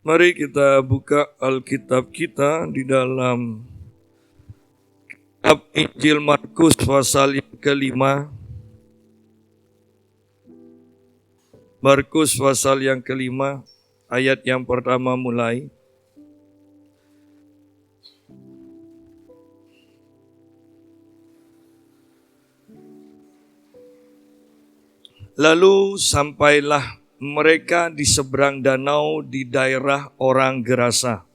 Mari kita buka Alkitab kita di dalam kitab Injil Markus pasal yang kelima. Markus pasal yang kelima, ayat yang pertama mulai. Lalu sampailah mereka di seberang danau di daerah orang Gerasa.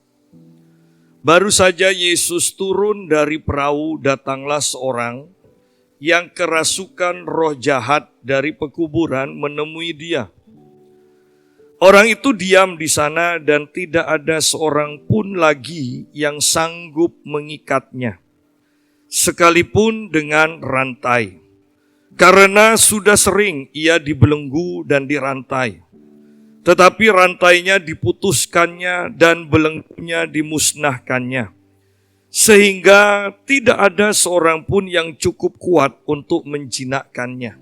Baru saja Yesus turun dari perahu, datanglah seorang yang kerasukan roh jahat dari pekuburan menemui dia. Orang itu diam di sana dan tidak ada seorang pun lagi yang sanggup mengikatnya, sekalipun dengan rantai. Karena sudah sering ia dibelenggu dan dirantai. Tetapi rantainya diputuskannya dan belenggunya dimusnahkannya. Sehingga tidak ada seorang pun yang cukup kuat untuk menjinakkannya.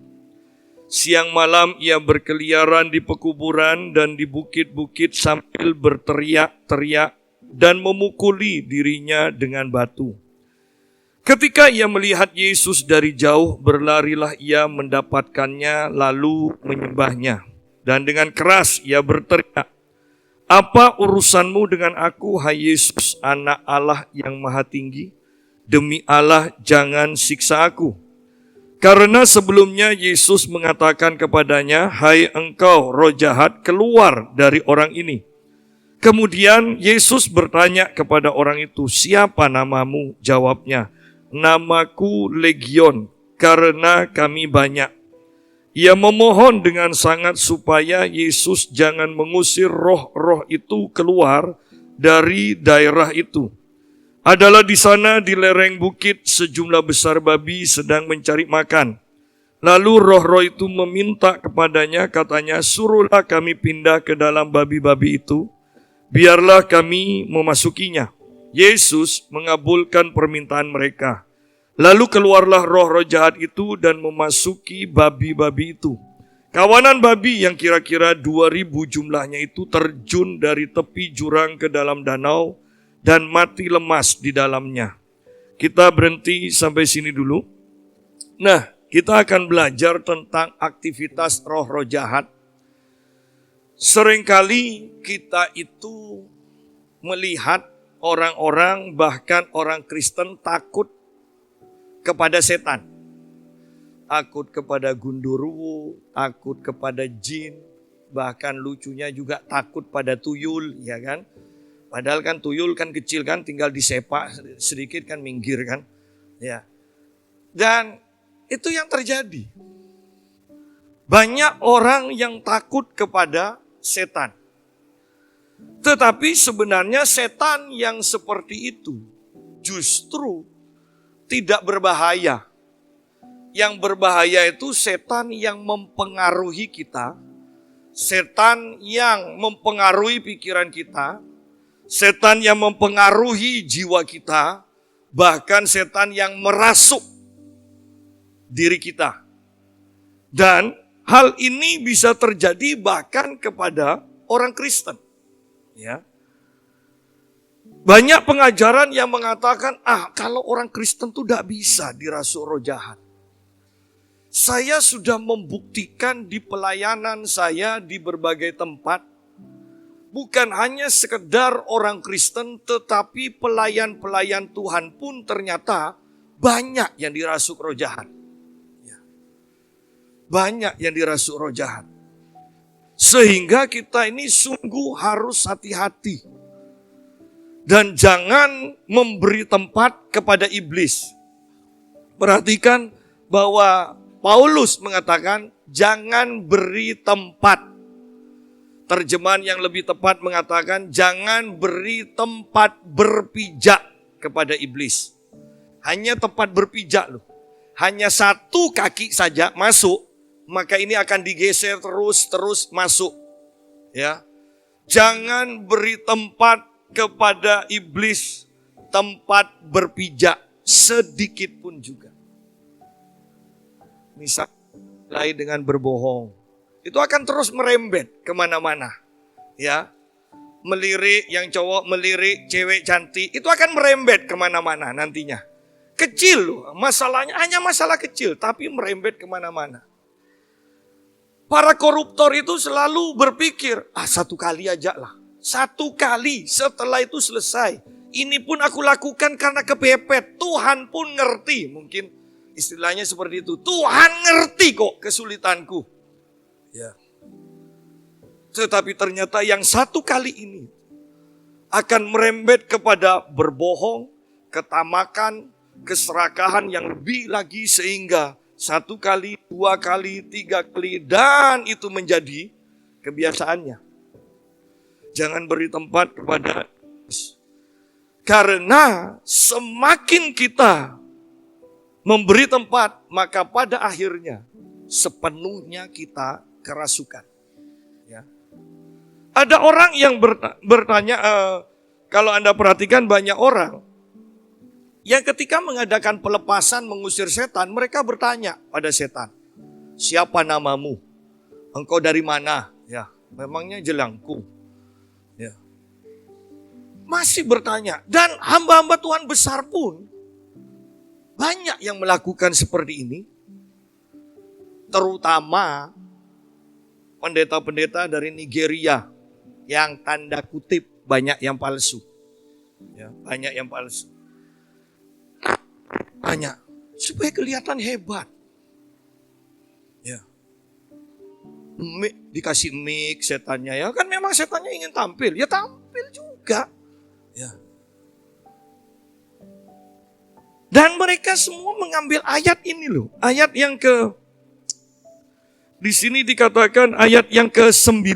Siang malam ia berkeliaran di pekuburan dan di bukit-bukit sambil berteriak-teriak dan memukuli dirinya dengan batu. Ketika ia melihat Yesus dari jauh, berlarilah ia mendapatkannya lalu menyembahnya. Dan dengan keras ia berteriak, "Apa urusanmu dengan aku, hai Yesus, anak Allah yang maha tinggi? Demi Allah jangan siksa aku." Karena sebelumnya Yesus mengatakan kepadanya, "Hai engkau roh jahat, keluar dari orang ini." Kemudian Yesus bertanya kepada orang itu, "Siapa namamu?" Jawabnya, "Namaku Legion, karena kami banyak." Ia memohon dengan sangat supaya Yesus jangan mengusir roh-roh itu keluar dari daerah itu. Adalah di sana di lereng bukit sejumlah besar babi sedang mencari makan. Lalu roh-roh itu meminta kepadanya, katanya, "Suruhlah kami pindah ke dalam babi-babi itu, biarlah kami memasukinya." Yesus mengabulkan permintaan mereka. Lalu keluarlah roh-roh jahat itu dan memasuki babi-babi itu. Kawanan babi yang kira-kira 2.000 jumlahnya itu terjun dari tepi jurang ke dalam danau dan mati lemas di dalamnya. Kita berhenti sampai sini dulu. Nah, kita akan belajar tentang aktivitas roh-roh jahat. Seringkali kita itu melihat orang-orang, bahkan orang Kristen takut kepada setan. Takut kepada gundurwo, takut kepada jin, bahkan lucunya juga takut pada tuyul, ya kan? Padahal kan tuyul kan kecil kan, tinggal disepak sedikit kan minggir kan. Ya. Dan itu yang terjadi. Banyak orang yang takut kepada setan. Tetapi sebenarnya setan yang seperti itu justru tidak berbahaya. Yang berbahaya itu setan yang mempengaruhi kita, setan yang mempengaruhi pikiran kita, setan yang mempengaruhi jiwa kita, bahkan setan yang merasuk diri kita. Dan hal ini bisa terjadi bahkan kepada orang Kristen. Ya. Banyak pengajaran yang mengatakan, kalau orang Kristen tuh tidak bisa dirasuk roh jahat. Saya sudah membuktikan di pelayanan saya di berbagai tempat, bukan hanya sekedar orang Kristen, tetapi pelayan-pelayan Tuhan pun ternyata banyak yang dirasuk roh jahat. Banyak yang dirasuk roh jahat. Sehingga kita ini sungguh harus hati-hati. Dan jangan memberi tempat kepada iblis. Perhatikan bahwa Paulus mengatakan jangan beri tempat. Terjemahan yang lebih tepat mengatakan jangan beri tempat berpijak kepada iblis. Hanya tempat berpijak loh. Hanya satu kaki saja masuk, maka ini akan digeser terus masuk. Ya. Jangan beri tempat kepada iblis tempat berpijak sedikit pun juga. Misal lain dengan berbohong, itu akan terus merembet kemana-mana. Ya, melirik, yang cowok melirik cewek cantik, itu akan merembet kemana-mana nantinya. Kecil loh, masalahnya hanya masalah kecil, tapi merembet kemana-mana. Para koruptor itu selalu berpikir, satu kali aja lah. Satu kali, setelah itu selesai. Ini pun aku lakukan karena kepepet. Tuhan pun ngerti, mungkin istilahnya seperti itu. Tuhan ngerti kok kesulitanku. Ya. Tetapi ternyata yang satu kali ini akan merembet kepada berbohong, ketamakan, keserakahan yang lebih lagi sehingga 1 kali, 2 kali, 3 kali dan itu menjadi kebiasaannya. Jangan beri tempat kepada karena semakin kita memberi tempat maka pada akhirnya sepenuhnya kita kerasukan. Ya. Ada orang yang bertanya, kalau Anda perhatikan banyak orang yang ketika mengadakan pelepasan mengusir setan, mereka bertanya pada setan, siapa namamu? Engkau dari mana? Ya, memangnya jelangkung. Ya. Masih bertanya, dan hamba-hamba Tuhan besar pun banyak yang melakukan seperti ini, terutama pendeta-pendeta dari Nigeria yang tanda kutip banyak yang palsu. Ya, banyak yang palsu. Banyak. Supaya kelihatan hebat. Ya. Dikasih mic setannya ya. Kan memang setannya ingin tampil. Ya tampil juga. Ya. Dan mereka semua mengambil ayat ini loh. Ayat yang di sini dikatakan ayat yang ke-9.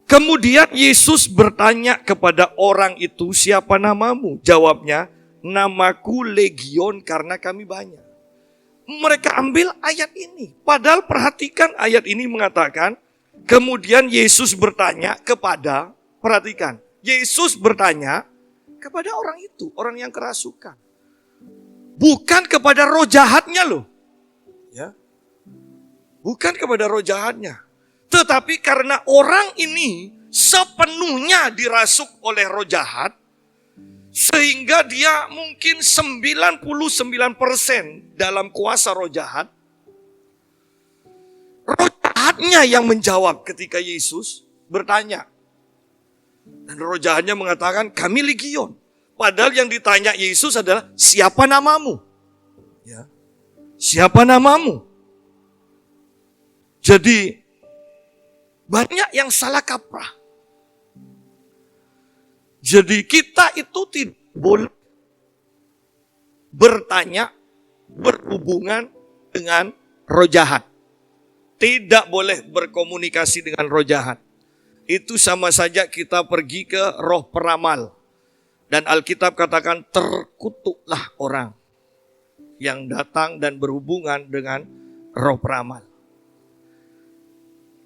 Kemudian Yesus bertanya kepada orang itu, siapa namamu? Jawabnya, namaku Legion karena kami banyak. Mereka ambil ayat ini. Padahal perhatikan ayat ini mengatakan, kemudian Yesus bertanya kepada, perhatikan, Yesus bertanya kepada orang itu, orang yang kerasukan. Bukan kepada roh jahatnya loh. Ya. Bukan kepada roh jahatnya. Tetapi karena orang ini sepenuhnya dirasuk oleh roh jahat, sehingga dia mungkin 99% dalam kuasa roh jahat. Roh jahatnya yang menjawab ketika Yesus bertanya. Dan roh jahatnya mengatakan, kami Legion. Padahal yang ditanya Yesus adalah, siapa namamu? Ya. Siapa namamu? Jadi, banyak yang salah kaprah. Jadi kita itu tidak boleh bertanya, berhubungan dengan roh jahat. Tidak boleh berkomunikasi dengan roh jahat. Itu sama saja kita pergi ke roh peramal. Dan Alkitab katakan terkutuklah orang yang datang dan berhubungan dengan roh peramal.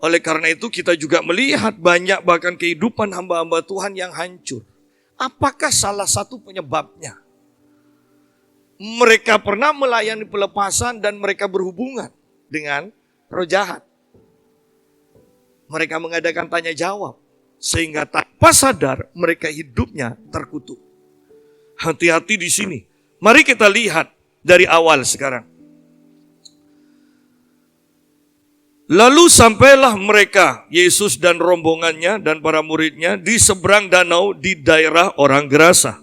Oleh karena itu kita juga melihat banyak bahkan kehidupan hamba-hamba Tuhan yang hancur. Apakah salah satu penyebabnya? Mereka pernah melayani pelepasan dan mereka berhubungan dengan roh jahat. Mereka mengadakan tanya jawab. Sehingga tanpa sadar mereka hidupnya terkutuk. Hati-hati di sini. Mari kita lihat dari awal sekarang. Lalu sampailah mereka, Yesus dan rombongannya dan para muridnya di seberang danau di daerah orang Gerasa.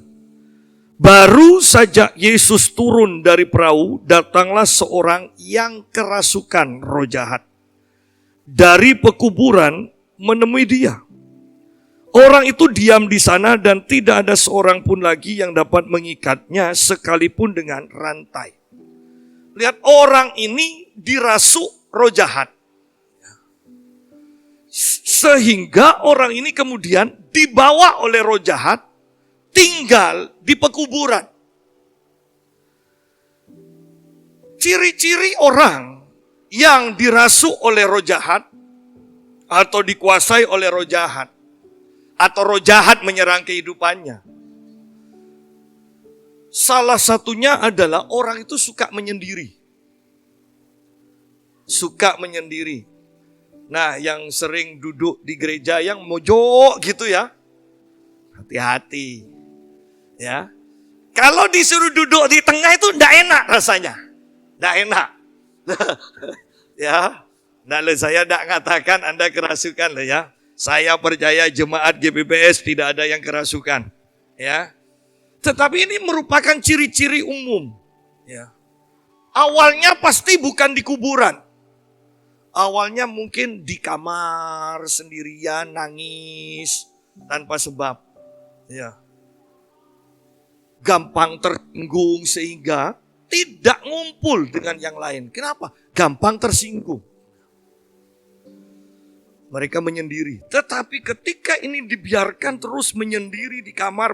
Baru saja Yesus turun dari perahu, datanglah seorang yang kerasukan roh jahat. Dari pekuburan menemui dia. Orang itu diam di sana dan tidak ada seorang pun lagi yang dapat mengikatnya sekalipun dengan rantai. Lihat, orang ini dirasuk roh jahat. Sehingga orang ini kemudian dibawa oleh roh jahat, tinggal di pekuburan. Ciri-ciri orang yang dirasuk oleh roh jahat, atau dikuasai oleh roh jahat, atau roh jahat menyerang kehidupannya. Salah satunya adalah orang itu suka menyendiri. Suka menyendiri. Nah, yang sering duduk di gereja yang mojok gitu ya, hati-hati. Ya, kalau disuruh duduk di tengah itu enggak enak rasanya. Enggak enak. Ya, nah, saya enggak mengatakan Anda kerasukan loh ya. Saya percaya jemaat GBBS tidak ada yang kerasukan. Ya. Tetapi ini merupakan ciri-ciri umum. Ya. Awalnya pasti bukan di kuburan. Awalnya mungkin di kamar sendirian nangis tanpa sebab. Ya. Gampang tersinggung sehingga tidak ngumpul dengan yang lain. Kenapa? Gampang tersinggung. Mereka menyendiri. Tetapi ketika ini dibiarkan terus menyendiri di kamar,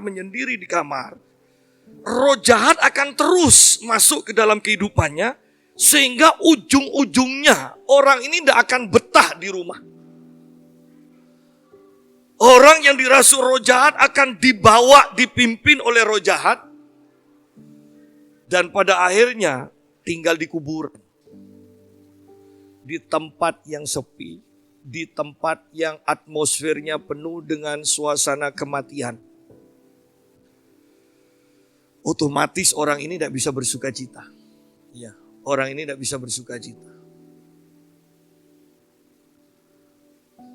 roh jahat akan terus masuk ke dalam kehidupannya, sehingga ujung-ujungnya orang ini tidak akan betah di rumah. Orang yang dirasuk roh jahat akan dibawa, dipimpin oleh roh jahat, dan pada akhirnya tinggal di kuburan. Di tempat yang sepi, di tempat yang atmosfernya penuh dengan suasana kematian. Otomatis orang ini tidak bisa bersuka cita. Ya, orang ini tidak bisa bersuka cita.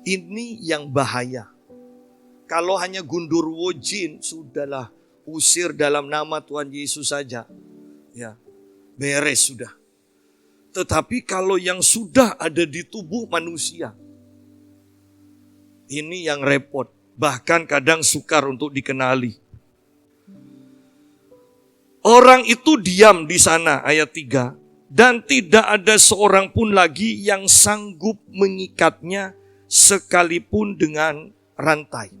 Ini yang bahaya. Kalau hanya gundurwo jin, sudahlah, usir dalam nama Tuhan Yesus saja. Ya, beres sudah. Tetapi kalau yang sudah ada di tubuh manusia, ini yang repot, bahkan kadang sukar untuk dikenali. Orang itu diam di sana, ayat 3. Dan tidak ada seorang pun lagi yang sanggup mengikatnya sekalipun dengan rantai.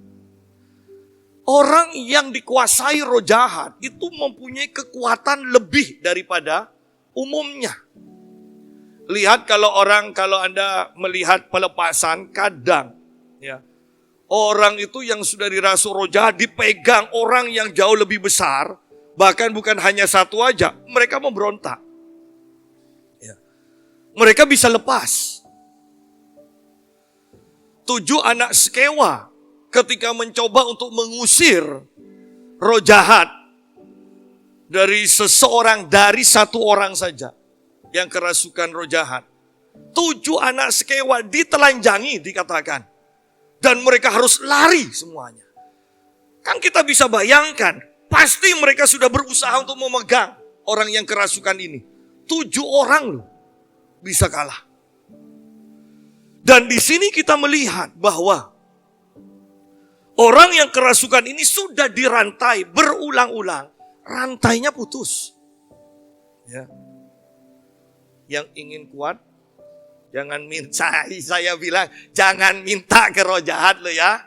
Orang yang dikuasai roh jahat itu mempunyai kekuatan lebih daripada umumnya. Lihat kalau Anda melihat pelepasan, kadang ya, orang itu yang sudah dirasuk roh jahat dipegang orang yang jauh lebih besar, bahkan bukan hanya satu aja, mereka memberontak. Ya. Mereka bisa lepas. 7 anak Skewa ketika mencoba untuk mengusir roh jahat dari satu orang saja yang kerasukan roh jahat. 7 anak Skewa ditelanjangi dikatakan. Dan mereka harus lari semuanya. Kan kita bisa bayangkan, pasti mereka sudah berusaha untuk memegang orang yang kerasukan ini. 7 orang loh bisa kalah. Dan di sini kita melihat bahwa orang yang kerasukan ini sudah dirantai berulang-ulang. Rantainya putus. Ya. Yang ingin kuat, jangan minta, saya bilang jangan minta ke roh jahat lo ya.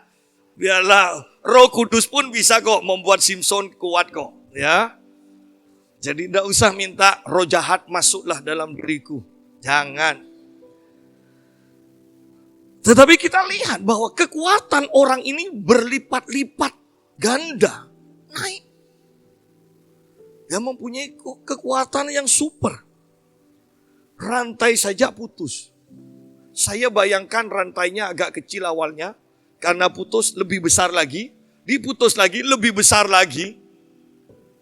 Biarlah Roh Kudus pun bisa kok membuat Simpson kuat kok, ya. Jadi tidak usah minta roh jahat masuklah dalam diriku. Jangan. Tetapi kita lihat bahwa kekuatan orang ini berlipat-lipat ganda, naik. Dia mempunyai kekuatan yang super. Rantai saja putus. Saya bayangkan rantainya agak kecil awalnya, karena putus lebih besar lagi, diputus lagi lebih besar lagi,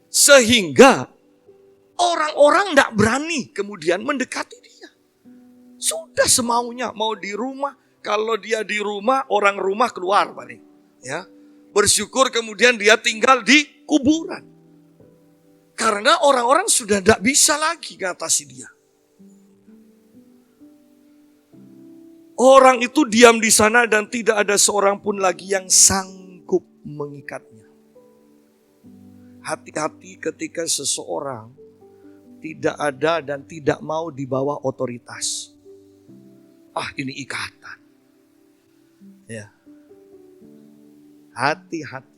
sehingga orang-orang tidak berani kemudian mendekati dia. Sudah semaunya, mau di rumah, kalau dia di rumah, orang rumah keluar paling. Ya, bersyukur kemudian dia tinggal di kuburan. Karena orang-orang sudah tidak bisa lagi mengatasi dia. Orang itu diam di sana dan tidak ada seorang pun lagi yang sanggup mengikatnya. Hati-hati ketika seseorang tidak ada dan tidak mau di bawah otoritas. Ini ikatan. Ya. Hati-hati.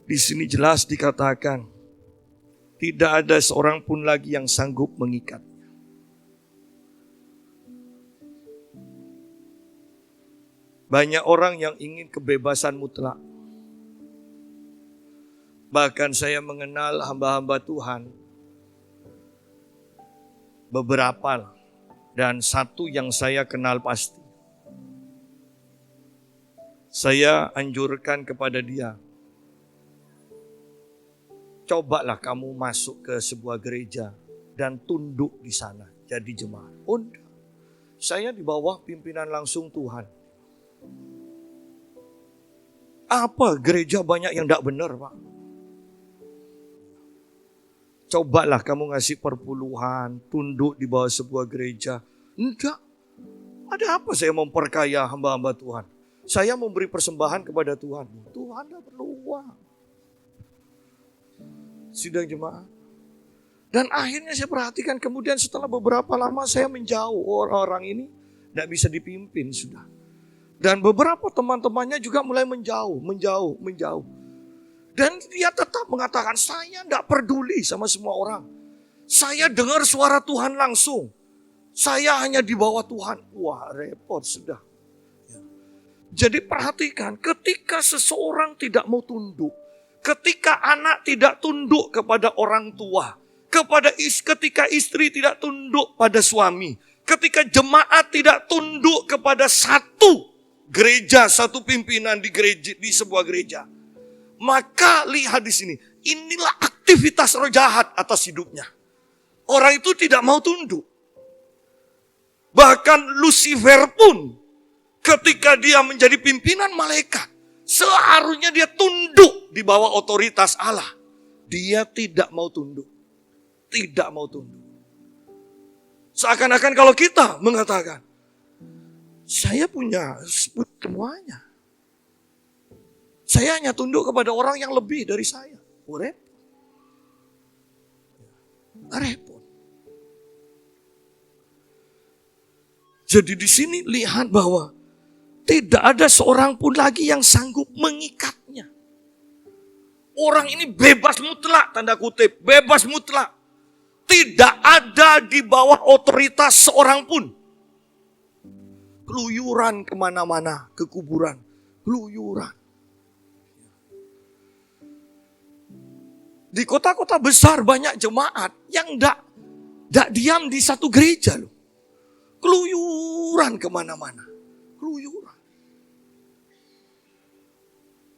Di sini jelas dikatakan, tidak ada seorang pun lagi yang sanggup mengikat. Banyak orang yang ingin kebebasan mutlak. Bahkan saya mengenal hamba-hamba Tuhan, beberapa Dan satu yang saya kenal pasti. Saya anjurkan kepada dia, cobalah kamu masuk ke sebuah gereja dan tunduk di sana jadi jemaat. Udah, saya di bawah pimpinan langsung Tuhan. Apa gereja banyak yang tidak benar, Pak? Cobalah kamu ngasih perpuluhan, tunduk di bawah sebuah gereja. Enggak. Ada apa saya memperkaya hamba-hamba Tuhan? Saya memberi persembahan kepada Tuhan. Tuhan tidak perlu uang. Sidang jemaat. Dan akhirnya saya perhatikan kemudian setelah beberapa lama saya menjauh. Orang-orang ini tidak bisa dipimpin sudah. Dan beberapa teman-temannya juga mulai menjauh. Dan dia tetap mengatakan, saya tidak peduli sama semua orang. Saya dengar suara Tuhan langsung. Saya hanya di bawah Tuhan. Wah, repot sudah. Jadi perhatikan, ketika seseorang tidak mau tunduk, ketika anak tidak tunduk kepada orang tua, ketika istri tidak tunduk pada suami, ketika jemaat tidak tunduk kepada satu gereja, satu pimpinan di sebuah gereja, maka lihat di sini, inilah aktivitas roh jahat atas hidupnya. Orang itu tidak mau tunduk. Bahkan Lucifer pun ketika dia menjadi pimpinan malaikat, seharusnya dia tunduk di bawah otoritas Allah. Dia tidak mau tunduk. Tidak mau tunduk. Seakan-akan kalau kita mengatakan, saya punya semuanya. Saya hanya tunduk kepada orang yang lebih dari saya. Repot. Jadi di sini lihat bahwa tidak ada seorang pun lagi yang sanggup mengikatnya. Orang ini bebas mutlak, tanda kutip, bebas mutlak. Tidak ada di bawah otoritas seorang pun. Keluyuran kemana-mana, ke kuburan, keluyuran. Di kota-kota besar banyak jemaat yang tidak diam di satu gereja loh. Keluyuran kemana-mana. Keluyuran.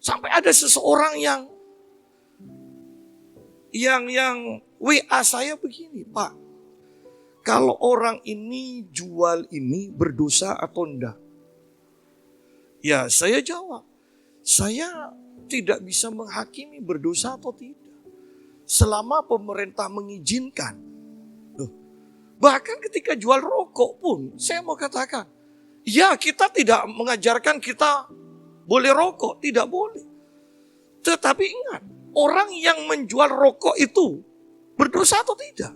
Sampai ada seseorang yang WA saya begini, Pak. Kalau orang ini jual ini berdosa atau enggak? Ya, saya jawab. Saya tidak bisa menghakimi berdosa atau tidak. Selama pemerintah mengizinkan. Bahkan ketika jual rokok pun, saya mau katakan, ya kita tidak mengajarkan kita boleh rokok, tidak boleh. Tetapi ingat, orang yang menjual rokok itu berdosa atau tidak?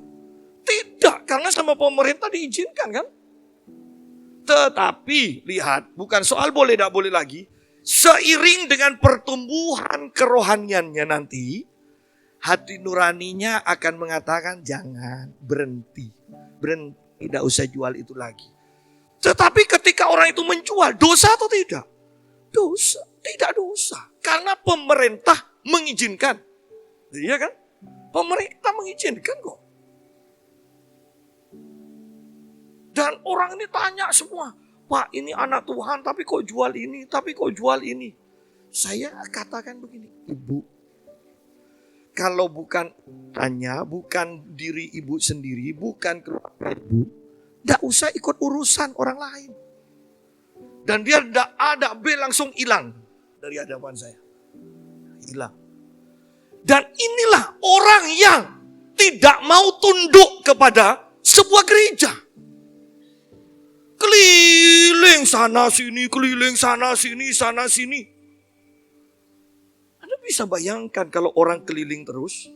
Tidak, karena sama pemerintah diizinkan kan? Tetapi lihat, bukan soal boleh tidak boleh lagi. Seiring dengan pertumbuhan kerohaniannya nanti, hati nuraninya akan mengatakan jangan, berhenti, tidak usah jual itu lagi. Tetapi ketika orang itu menjual, dosa atau tidak? Dosa, tidak dosa. Karena pemerintah mengizinkan. Iya kan? Pemerintah mengizinkan kok. Dan orang ini tanya semua, Pak ini anak Tuhan tapi kok jual ini, tapi kok jual ini. Saya katakan begini, Ibu, kalau bukan tanya, bukan diri ibu sendiri, bukan keluarga ibu, tidak usah ikut urusan orang lain. Dan dia tidak ada B langsung hilang dari hadapan saya. Hilang. Dan inilah orang yang tidak mau tunduk kepada sebuah gereja. Keliling sana sini, keliling sana sini, sana sini. Anda bisa bayangkan kalau orang keliling terus.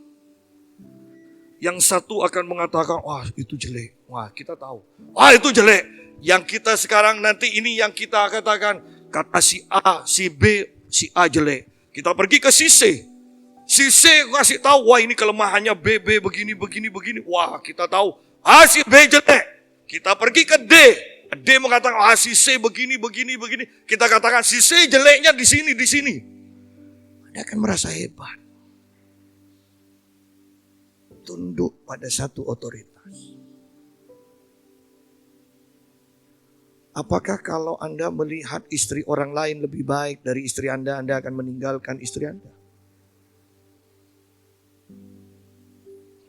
Yang satu akan mengatakan, wah itu jelek. Wah kita tahu. Wah itu jelek. Yang kita sekarang nanti ini yang kita katakan, kata si A, si B, si A jelek. Kita pergi ke si C. Si C kasih tahu, wah ini kelemahannya B begini. Wah kita tahu, si B jelek. Kita pergi ke D. D mengatakan, si C begini. Kita katakan, si C jeleknya di sini. Anda akan merasa hebat. Tunduk pada satu otoritas. Apakah kalau Anda melihat istri orang lain lebih baik dari istri Anda akan meninggalkan istri Anda?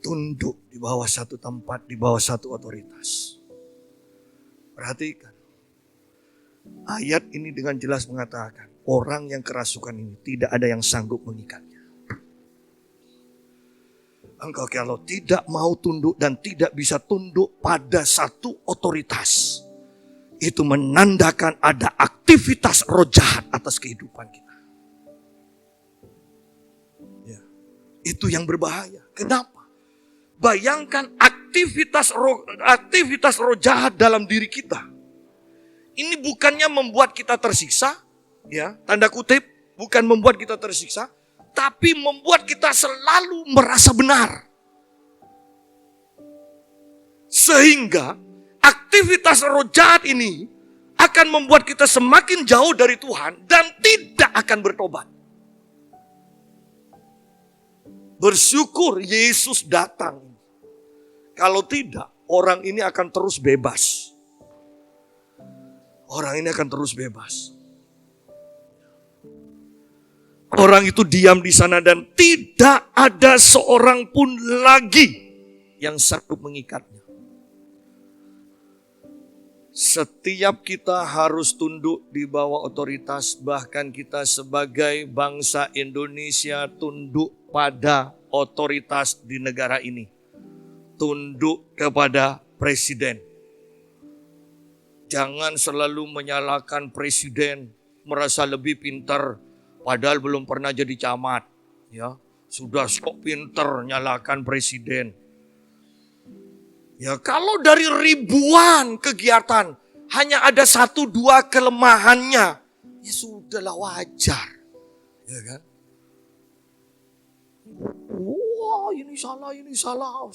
Tunduk di bawah satu tempat, di bawah satu otoritas. Perhatikan. Ayat ini dengan jelas mengatakan, orang yang kerasukan ini tidak ada yang sanggup mengikatnya. Engkau kalau tidak mau tunduk dan tidak bisa tunduk pada satu otoritas, itu menandakan ada aktivitas roh jahat atas kehidupan kita. Ya, itu yang berbahaya. Kenapa? Bayangkan aktivitas roh jahat dalam diri kita. Ini bukannya membuat kita tersiksa, ya, tanda kutip, bukan membuat kita tersiksa, tapi membuat kita selalu merasa benar. Sehingga aktivitas roh jahat ini akan membuat kita semakin jauh dari Tuhan dan tidak akan bertobat. Bersyukur Yesus datang. Kalau tidak, orang ini akan terus bebas. Orang ini akan terus bebas. Orang itu diam di sana dan tidak ada seorang pun lagi yang sanggup mengikatnya. Setiap kita harus tunduk di bawah otoritas, bahkan kita sebagai bangsa Indonesia tunduk pada otoritas di negara ini. Tunduk kepada presiden. Jangan selalu menyalahkan presiden, merasa lebih pintar, padahal belum pernah jadi camat. Ya, sudah kok pintar nyalahkan presiden. Ya, kalau dari ribuan kegiatan hanya ada 1-2 kelemahannya, ya sudahlah wajar. Ya kan? Wah, ini salah.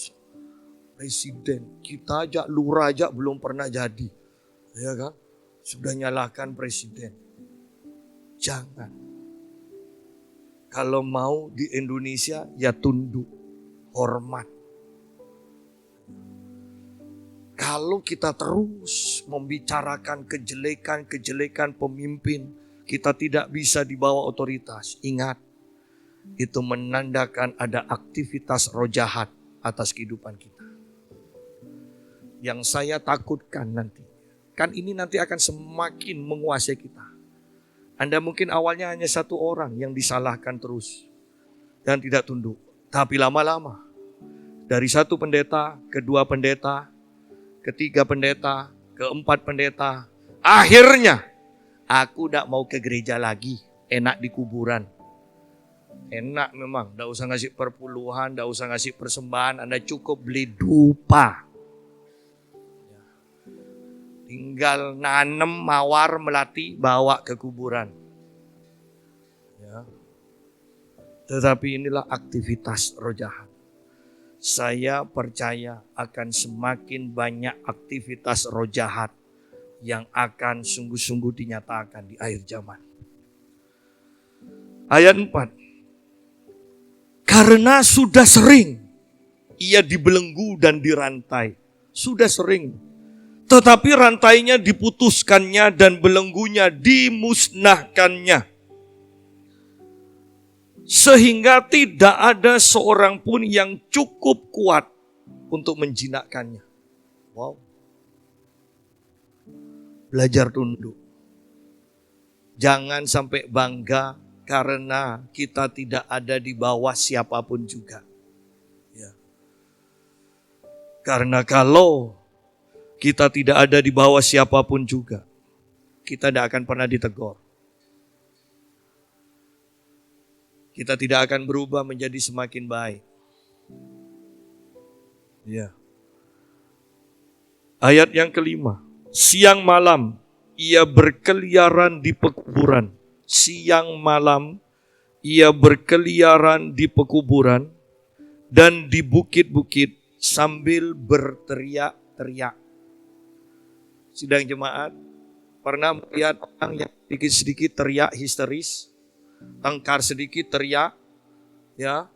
Presiden, kita aja lurah aja belum pernah jadi. Ya kan? Sudah nyalahkan presiden. Jangan. Kalau mau di Indonesia ya tunduk, hormat. Kalau kita terus membicarakan kejelekan pemimpin, kita tidak bisa di bawah otoritas. Ingat, itu menandakan ada aktivitas roh jahat atas kehidupan kita. Yang saya takutkan nanti, kan ini nanti akan semakin menguasai kita. Anda mungkin awalnya hanya 1 orang yang disalahkan terus dan tidak tunduk. Tapi lama-lama, dari 1 pendeta, ke 2 pendeta, ke 3 pendeta, ke 4 pendeta. Akhirnya, aku tidak mau ke gereja lagi, enak di kuburan. Enak memang, tidak usah ngasih perpuluhan, tidak usah ngasih persembahan, Anda cukup beli dupa. Tinggal nanem mawar melati, bawa ke kuburan. Ya. Tetapi inilah aktivitas roh jahat. Saya percaya akan semakin banyak aktivitas roh jahat yang akan sungguh-sungguh dinyatakan di akhir zaman. Ayat 4. Karena sudah sering ia dibelenggu dan dirantai. Sudah sering. Tetapi rantainya diputuskannya dan belenggunya dimusnahkannya. Sehingga tidak ada seorang pun yang cukup kuat untuk menjinakkannya. Wow. Belajar tunduk. Jangan sampai bangga karena kita tidak ada di bawah siapapun juga. Ya. Karena kalau kita tidak ada di bawah siapapun juga, kita tidak akan pernah ditegur. Kita tidak akan berubah menjadi semakin baik. Ya. Ayat yang kelima. Siang malam ia berkeliaran di pekuburan. Siang malam ia berkeliaran di pekuburan dan di bukit-bukit sambil berteriak-teriak. Sidang jemaat, pernah melihat orang yang sedikit-sedikit teriak histeris, tengkar sedikit teriak, ya,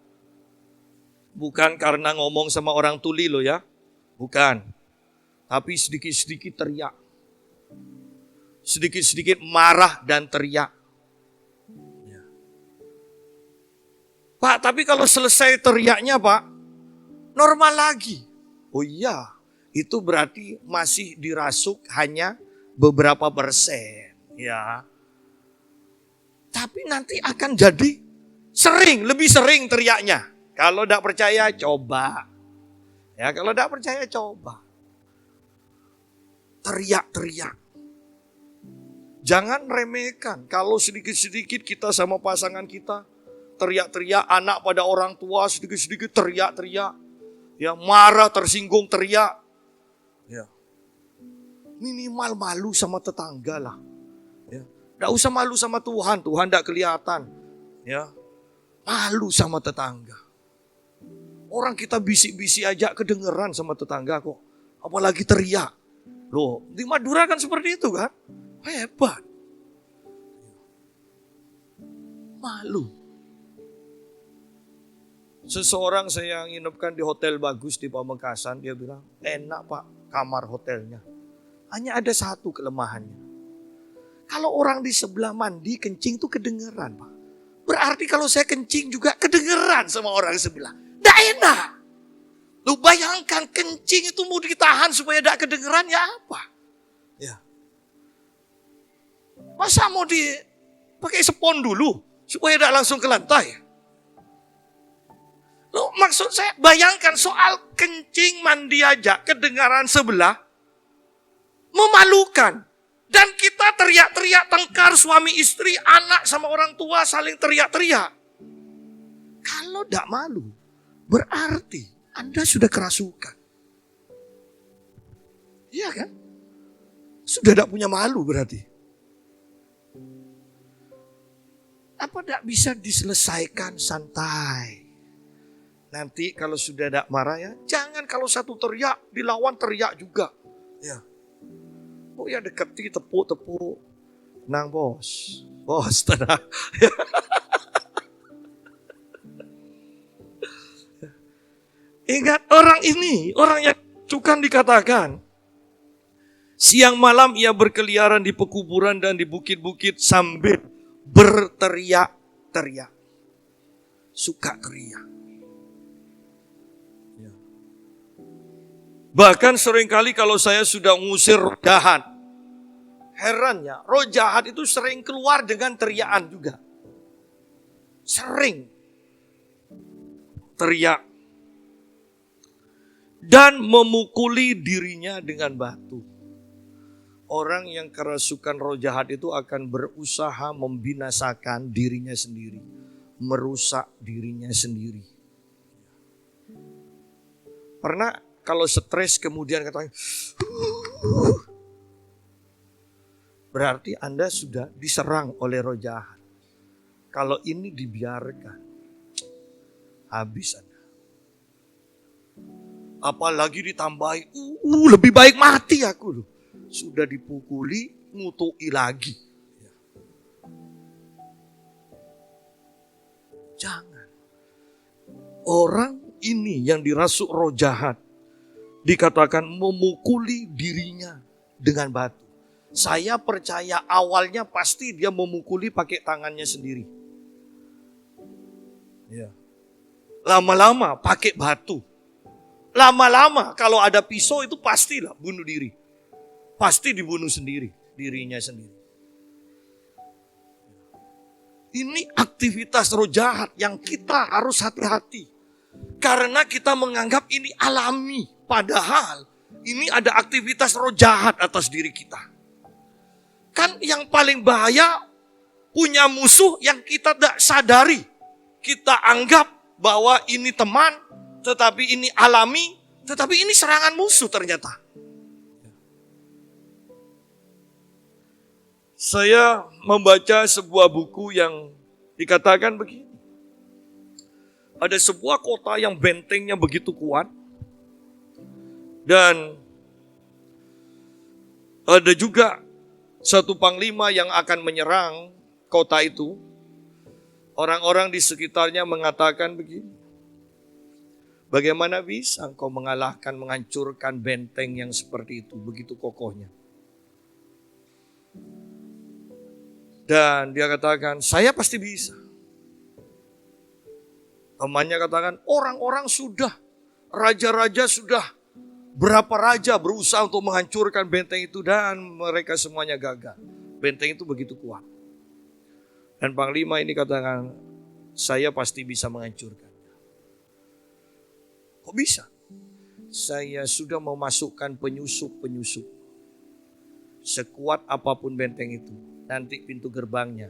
bukan karena ngomong sama orang tuli loh ya, bukan, tapi sedikit-sedikit teriak. sedikit-sedikit marah dan teriak. Ya. Pak, tapi kalau selesai teriaknya Pak, normal lagi. Oh iya, itu berarti masih dirasuk hanya beberapa persen. Ya. Tapi nanti akan jadi lebih sering teriaknya. Kalau tidak percaya, coba. Ya, kalau tidak percaya, coba. Teriak-teriak. Jangan remehkan. Kalau sedikit-sedikit kita sama pasangan kita, teriak-teriak, anak pada orang tua, sedikit-sedikit teriak-teriak. Ya, marah, tersinggung, teriak. Ya. Minimal malu sama tetangga lah. Ya. Tidak usah malu sama Tuhan tidak kelihatan. Ya. Malu sama tetangga. Orang kita bisik-bisik aja kedengeran sama tetangga kok. Apalagi teriak. Loh, di Madura kan seperti itu kan? Hebat. Malu. Seseorang saya nginepkan di hotel bagus di Pamekasan. Dia bilang, enak Pak kamar hotelnya. Hanya ada satu kelemahannya. Kalau orang di sebelah mandi kencing tuh kedengeran Pak. Berarti kalau saya kencing juga kedengeran sama orang sebelah. Nggak enak. Lu bayangkan kencing itu mau ditahan supaya nggak kedengeran ya apa? Ya. Masa mau dipakai spon dulu supaya nggak langsung ke lantai? Lu maksud saya bayangkan soal kencing mandi aja kedengaran sebelah memalukan. Dan kita teriak-teriak tengkar suami istri, anak sama orang tua saling teriak-teriak. Kalau tidak malu, berarti Anda sudah kerasukan. Iya kan? Sudah tidak punya malu berarti. Apa tidak bisa diselesaikan santai? Nanti kalau sudah tidak marah ya, jangan kalau satu teriak, dilawan teriak juga. Ya. Oh ya deketi tepuk-tepuk. Nang bos. Bos tenang. Ingat orang ini, orang yang cukan dikatakan. Siang malam ia berkeliaran di pekuburan dan di bukit-bukit sambil berteriak-teriak. Suka teriak. Bahkan seringkali kalau saya sudah ngusir roh jahat, herannya roh jahat itu sering keluar dengan teriakan juga. Sering teriak. Dan memukuli dirinya dengan batu. Orang yang kerasukan roh jahat itu akan berusaha membinasakan dirinya sendiri. Merusak dirinya sendiri. Pernah kalau stres kemudian katanya, berarti Anda sudah diserang oleh roh jahat. Kalau ini dibiarkan, habis Anda. Apalagi ditambahi, lebih baik mati aku loh. Sudah dipukuli, ngutui lagi. Jangan. Orang ini yang dirasuk roh jahat, dikatakan memukuli dirinya dengan batu. Saya percaya awalnya pasti dia memukuli pakai tangannya sendiri. Ya. Lama-lama pakai batu. Lama-lama kalau ada pisau itu pastilah bunuh diri. Pasti dibunuh sendiri, dirinya sendiri. Ini aktivitas roh jahat yang kita harus hati-hati. Karena kita menganggap ini alami. Padahal ini ada aktivitas roh jahat atas diri kita. Kan yang paling bahaya punya musuh yang kita tidak sadari. Kita anggap bahwa ini teman, tetapi ini alami, tetapi ini serangan musuh ternyata. Saya membaca sebuah buku yang dikatakan begini. Ada sebuah kota yang bentengnya begitu kuat. Dan ada juga satu panglima yang akan menyerang kota itu. Orang-orang di sekitarnya mengatakan begini. Bagaimana bisa engkau mengalahkan, menghancurkan benteng yang seperti itu, begitu kokohnya. Dan dia katakan, saya pasti bisa. Temannya katakan, orang-orang sudah, raja-raja sudah, berapa raja berusaha untuk menghancurkan benteng itu dan mereka semuanya gagal. Benteng itu begitu kuat. Dan Panglima ini katakan, saya pasti bisa menghancurkan. Kok bisa? Saya sudah memasukkan penyusup-penyusup. Sekuat apapun benteng itu, nanti pintu gerbangnya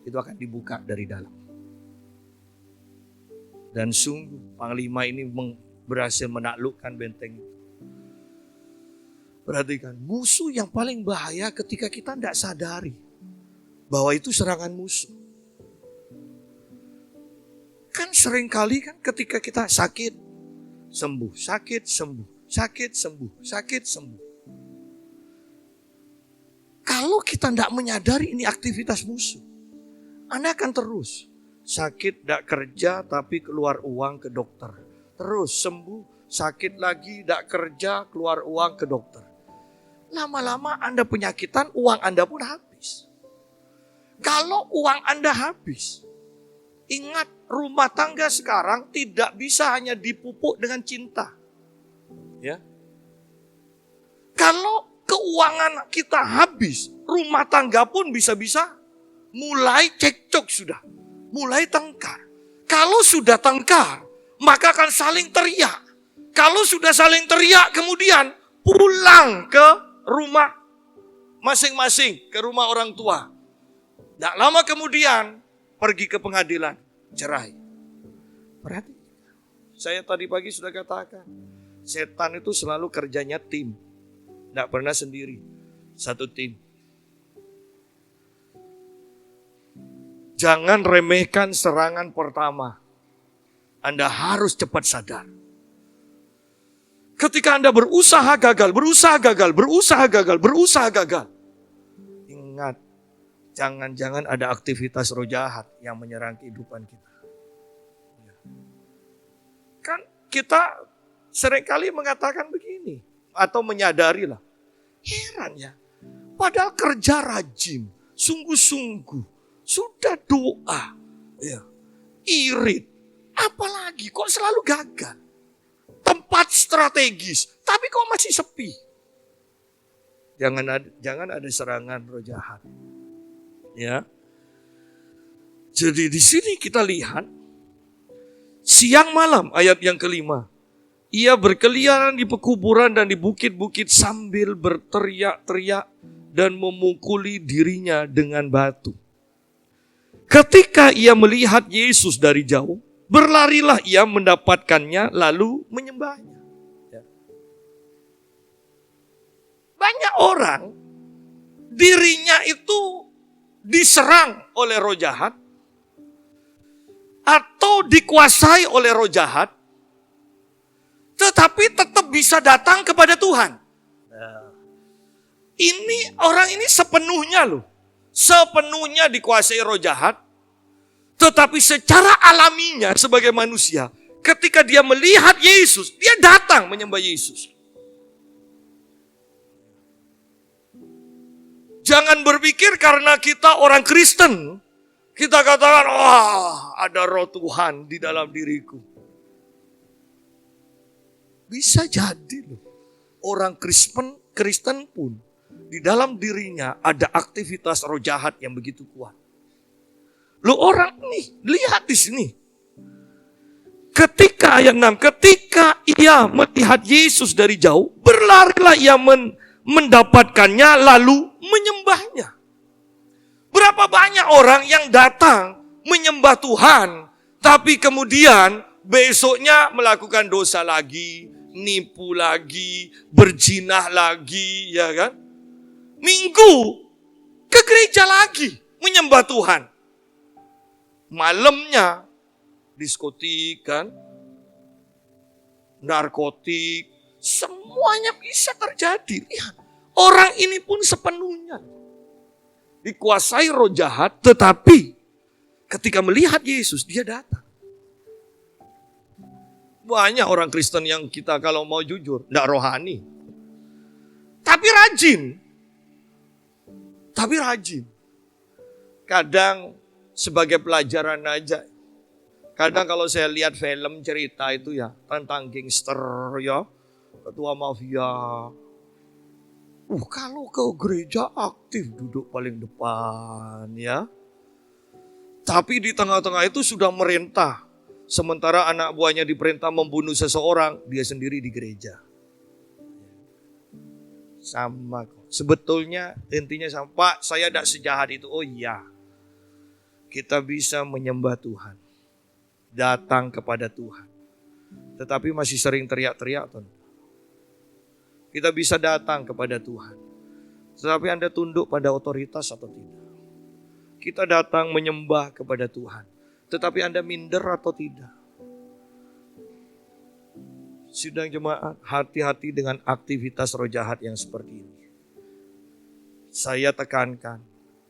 itu akan dibuka dari dalam. Dan sungguh Panglima ini berhasil menaklukkan benteng itu. Perhatikan, musuh yang paling bahaya ketika kita tidak sadari bahwa itu serangan musuh. Kan seringkali kan ketika kita sakit, sembuh, sakit, sembuh, sakit, sembuh, sakit, sembuh. Kalau kita tidak menyadari ini aktivitas musuh, Anda akan terus sakit, tidak kerja, tapi keluar uang ke dokter. Terus sembuh, sakit lagi, tidak kerja, keluar uang ke dokter. Lama-lama Anda penyakitan, uang Anda pun habis. Kalau uang Anda habis, ingat rumah tangga sekarang tidak bisa hanya dipupuk dengan cinta. Ya. Kalau keuangan kita habis, rumah tangga pun bisa-bisa mulai cekcok sudah. Mulai tengkar. Kalau sudah tengkar, maka akan saling teriak. Kalau sudah saling teriak, kemudian pulang ke rumah masing-masing, ke rumah orang tua. Tidak lama kemudian pergi ke pengadilan, cerai. Berarti saya tadi pagi sudah katakan, setan itu selalu kerjanya tim. Tidak pernah sendiri, satu tim. Jangan remehkan serangan pertama. Anda harus cepat sadar. Ketika Anda berusaha gagal, ingat, jangan-jangan ada aktivitas roh jahat yang menyerang kehidupan kita. Kan kita seringkali mengatakan begini, atau menyadarilah. Heran ya, padahal kerja rajin, sungguh-sungguh, sudah doa, ya, irit, apalagi kok selalu gagal. Tempat strategis, tapi kok masih sepi. Jangan ada serangan roh jahat. Ya. Jadi di sini kita lihat siang malam ayat yang kelima. Ia berkeliaran di pekuburan dan di bukit-bukit sambil berteriak-teriak dan memukuli dirinya dengan batu. Ketika ia melihat Yesus dari jauh, berlarilah ia mendapatkannya lalu menyembahnya. Banyak orang dirinya itu diserang oleh roh jahat atau dikuasai oleh roh jahat, tetapi tetap bisa datang kepada Tuhan. Orang ini sepenuhnya sepenuhnya dikuasai roh jahat, tetapi secara alaminya sebagai manusia, ketika dia melihat Yesus, dia datang menyembah Yesus. Jangan berpikir karena kita orang Kristen, kita katakan, ada roh Tuhan di dalam diriku. Bisa jadi orang Kristen pun di dalam dirinya ada aktivitas roh jahat yang begitu kuat. Orang nih, lihat di sini. Ketika ayat 6, ketika ia melihat Yesus dari jauh, berlarilah ia mendapatkannya lalu menyembahnya. Berapa banyak orang yang datang menyembah Tuhan, tapi kemudian besoknya melakukan dosa lagi, nipu lagi, berzinah lagi, ya kan? Minggu ke gereja lagi menyembah Tuhan. Malamnya diskotik kan, narkotik, semuanya bisa terjadi. Lihat, orang ini pun sepenuhnya dikuasai roh jahat, tetapi ketika melihat Yesus, dia datang. Banyak orang Kristen yang kita kalau mau jujur, tidak rohani. Tapi rajin. Tapi rajin. Kadang sebagai pelajaran aja. Kadang kalau saya lihat film cerita itu ya, tentang gangster ya, ketua mafia. Kalau ke gereja aktif duduk paling depan ya. Tapi di tengah-tengah itu sudah merintah. Sementara anak buahnya diperintah membunuh seseorang, dia sendiri di gereja. Sama kok. Sebetulnya intinya sama, Pak saya tidak sejahat itu. Oh iya, kita bisa menyembah Tuhan. Datang kepada Tuhan. Tetapi masih sering teriak-teriak. Kita bisa datang kepada Tuhan. Tetapi Anda tunduk pada otoritas atau tidak? Kita datang menyembah kepada Tuhan. Tetapi Anda minder atau tidak? Sidang jemaat, hati-hati dengan aktivitas roh jahat yang seperti ini. Saya tekankan,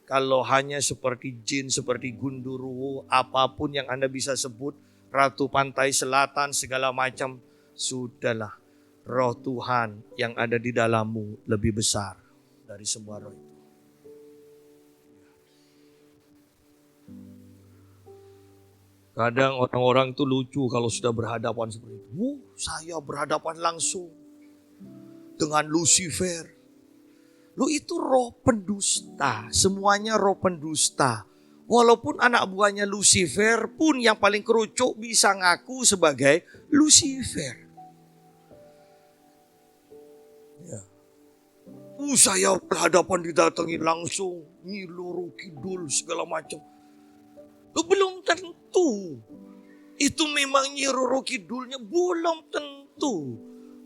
kalau hanya seperti jin, seperti gundurwo, apapun yang Anda bisa sebut, ratu pantai selatan, segala macam, sudahlah. Roh Tuhan yang ada di dalammu lebih besar dari semua roh itu. Kadang orang-orang itu lucu kalau sudah berhadapan seperti itu. Saya berhadapan langsung dengan Lucifer. Itu roh pendusta, semuanya roh pendusta. Walaupun anak buahnya Lucifer pun yang paling kerucuk bisa ngaku sebagai Lucifer. Saya berhadapan didatangi langsung, Nyi Roro Kidul segala macam. Belum tentu. Itu memang Nyi Roro Kidulnya, belum tentu.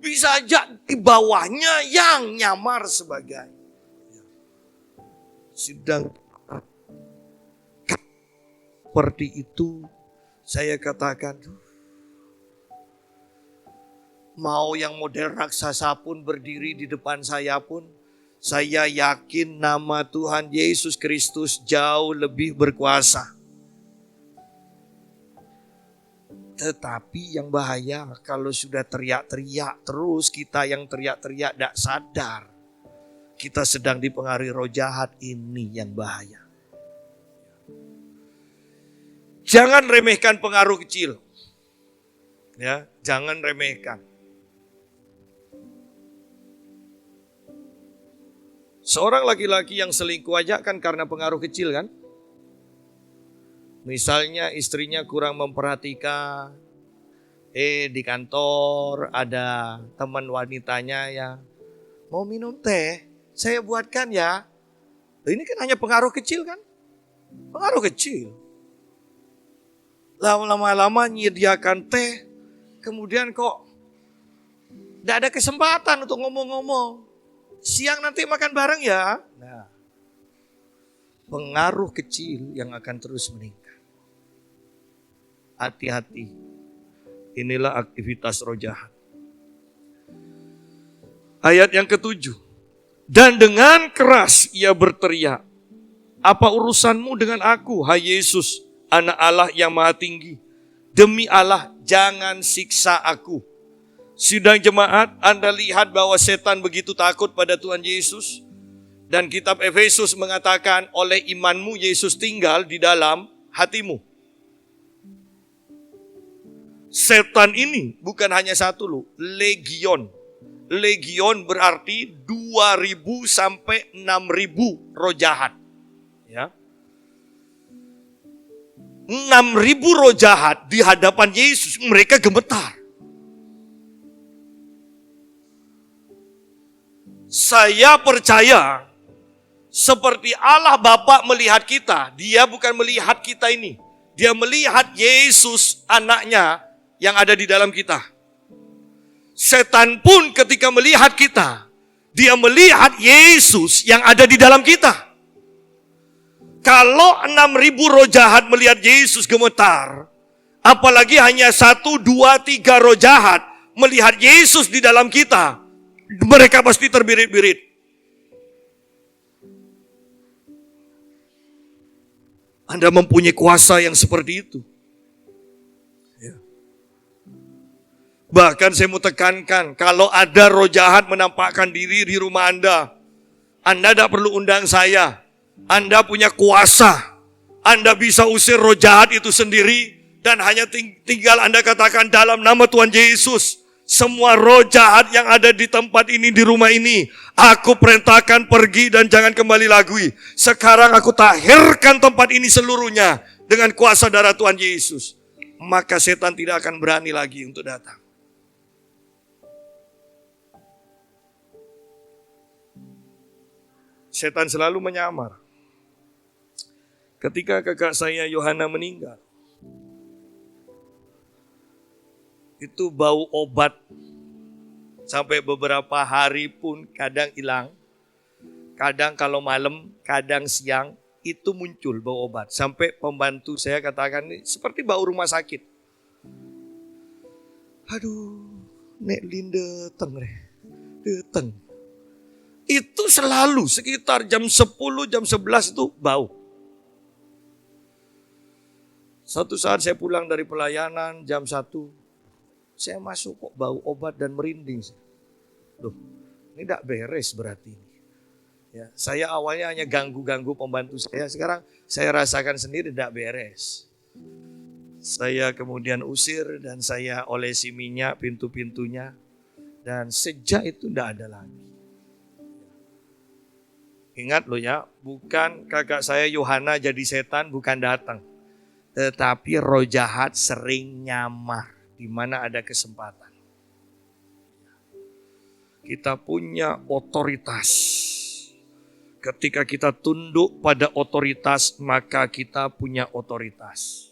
Bisa aja di bawahnya yang nyamar sebagai. Sedang seperti itu saya katakan, mau yang model raksasa pun berdiri di depan saya pun, saya yakin nama Tuhan Yesus Kristus jauh lebih berkuasa. Tetapi yang bahaya kalau sudah teriak-teriak terus, kita yang teriak-teriak tidak sadar. Kita sedang dipengaruhi roh jahat, ini yang bahaya. Jangan remehkan pengaruh kecil. Ya, jangan remehkan. Seorang laki-laki yang selingkuh aja kan karena pengaruh kecil kan. Misalnya istrinya kurang memperhatikan. Di kantor ada teman wanitanya ya. Mau minum teh, saya buatkan ya. Ini kan hanya pengaruh kecil kan. Pengaruh kecil. Lama-lama menyediakan teh. Kemudian kok tidak ada kesempatan untuk ngomong-ngomong. Siang nanti makan bareng ya. Nah, pengaruh kecil yang akan terus meningkat. Hati-hati. Inilah aktivitas roh jahat. Ayat yang ke-7. Dan dengan keras ia berteriak, apa urusanmu dengan aku, hai Yesus, anak Allah yang maha tinggi? Demi Allah, jangan siksa aku. Sidang jemaat, Anda lihat bahwa setan begitu takut pada Tuhan Yesus. Dan kitab Efesus mengatakan, oleh imanmu Yesus tinggal di dalam hatimu. Setan ini bukan hanya satu loh, legion. Legion berarti 2.000 sampai 6.000 roh jahat. Ya. 6.000 roh jahat di hadapan Yesus, mereka gemetar. Saya percaya seperti Allah Bapa melihat kita, dia bukan melihat kita ini. Dia melihat Yesus anaknya yang ada di dalam kita. Setan pun ketika melihat kita, dia melihat Yesus yang ada di dalam kita. Kalau 6.000 roh jahat melihat Yesus gemetar, apalagi hanya 1, 2, 3 roh jahat melihat Yesus di dalam kita, mereka pasti terbirit-birit. Anda mempunyai kuasa yang seperti itu. Ya. Bahkan saya mau tekankan, kalau ada roh jahat menampakkan diri di rumah Anda tidak perlu undang saya. Anda punya kuasa. Anda bisa usir roh jahat itu sendiri. Dan hanya tinggal Anda katakan dalam nama Tuhan Yesus. Semua roh jahat yang ada di tempat ini, di rumah ini, aku perintahkan pergi dan jangan kembali lagi. Sekarang aku tahirkan tempat ini seluruhnya dengan kuasa darah Tuhan Yesus. Maka setan tidak akan berani lagi untuk datang. Setan selalu menyamar. Ketika kakak saya Yohana meninggal, itu bau obat sampai beberapa hari pun kadang hilang. Kadang kalau malam, kadang siang, itu muncul bau obat. Sampai pembantu saya katakan, seperti bau rumah sakit. Aduh, Nek Linda datang. Itu selalu sekitar jam 10, jam 11 itu bau. Satu saat saya pulang dari pelayanan jam 1, saya masuk kok bau obat dan merinding. Loh, ini tidak beres berarti. Ya, saya awalnya hanya ganggu-ganggu pembantu saya, sekarang saya rasakan sendiri tidak beres. Saya kemudian usir dan saya olesi minyak pintu-pintunya. Dan sejak itu tidak ada lagi. Ingat loh ya, bukan kakak saya Yohana jadi setan, bukan datang. Tetapi roh jahat sering nyamar di mana ada kesempatan. Kita punya otoritas. Ketika kita tunduk pada otoritas, maka kita punya otoritas.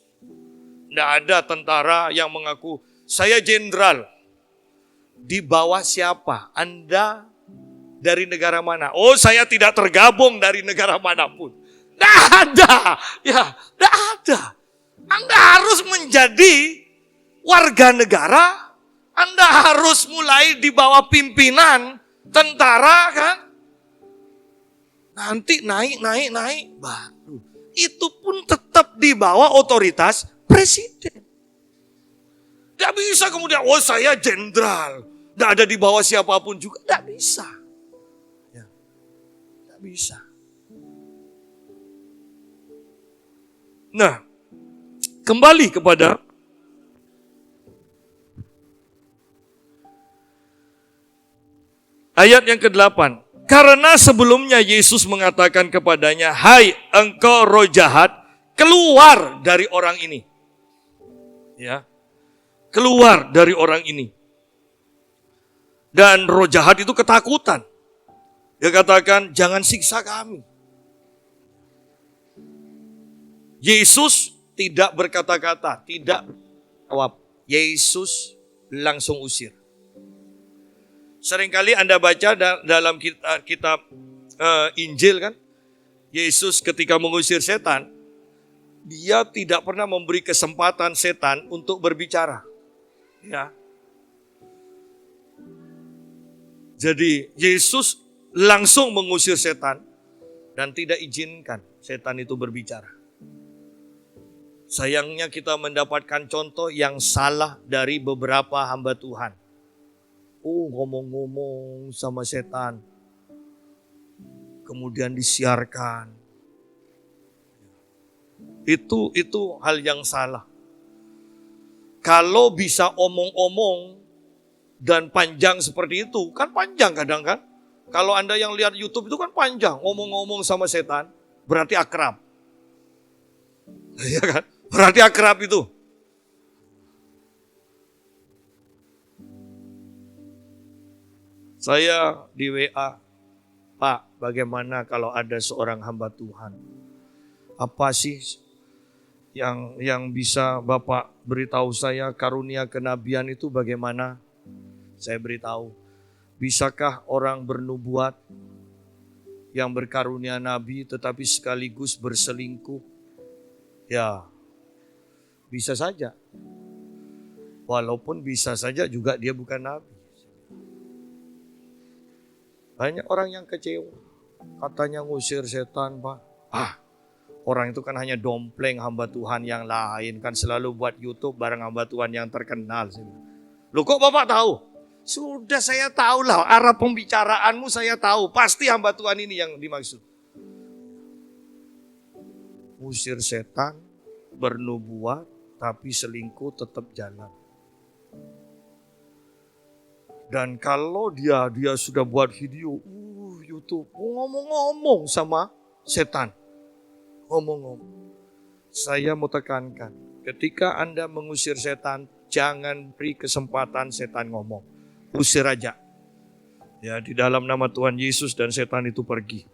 Tidak ada tentara yang mengaku, saya jenderal. Di bawah siapa? Anda dari negara mana? Oh, saya tidak tergabung dari negara manapun. Tidak ada. Ya, tidak ada. Anda harus menjadi warga negara. Anda harus mulai di bawah pimpinan tentara kan. Nanti naik. Baru. Itu pun tetap di bawah otoritas presiden. Tidak bisa kemudian, oh saya jenderal. Tidak ada di bawah siapapun juga. Tidak bisa. Bisa. Nah, kembali kepada ayat yang ke-8. Karena sebelumnya Yesus mengatakan kepadanya, hai engkau roh jahat, keluar dari orang ini. Ya. Keluar dari orang ini. Dan roh jahat itu ketakutan. Dia katakan, jangan siksa kami. Yesus tidak berkata-kata, tidak jawab. Yesus langsung usir. Seringkali Anda baca dalam kitab Injil kan, Yesus ketika mengusir setan, dia tidak pernah memberi kesempatan setan untuk berbicara. Ya. Jadi Yesus langsung mengusir setan dan tidak izinkan setan itu berbicara. Sayangnya kita mendapatkan contoh yang salah dari beberapa hamba Tuhan. Oh, ngomong-ngomong sama setan. Kemudian disiarkan. Itu hal yang salah. Kalau bisa omong-omong dan panjang seperti itu, kan panjang kadang kan? Kalau Anda yang lihat YouTube itu kan panjang, ngomong-ngomong sama setan, berarti akrab. Iya kan? Berarti akrab itu. Saya di WA, Pak, bagaimana kalau ada seorang hamba Tuhan? Apa sih yang bisa Bapak beritahu saya karunia kenabian itu bagaimana? Saya beritahu. Bisakah orang bernubuat yang berkarunia nabi tetapi sekaligus berselingkuh? Ya, bisa saja. Walaupun bisa saja juga dia bukan nabi. Banyak orang yang kecewa. Katanya ngusir setan, Pak. Orang itu kan hanya dompleng hamba Tuhan yang lain. Kan selalu buat YouTube bareng hamba Tuhan yang terkenal. Loh kok Bapak tahu? Sudah saya tahu lah, arah pembicaraanmu saya tahu. Pasti hamba Tuhan ini yang dimaksud. Usir setan, bernubuat, tapi selingkuh tetap jalan. Dan kalau dia sudah buat video, YouTube, ngomong-ngomong sama setan. Ngomong-ngomong. Saya mau tekankan, ketika Anda mengusir setan, jangan beri kesempatan setan ngomong. Usir aja. Ya, di dalam nama Tuhan Yesus, dan setan itu pergi.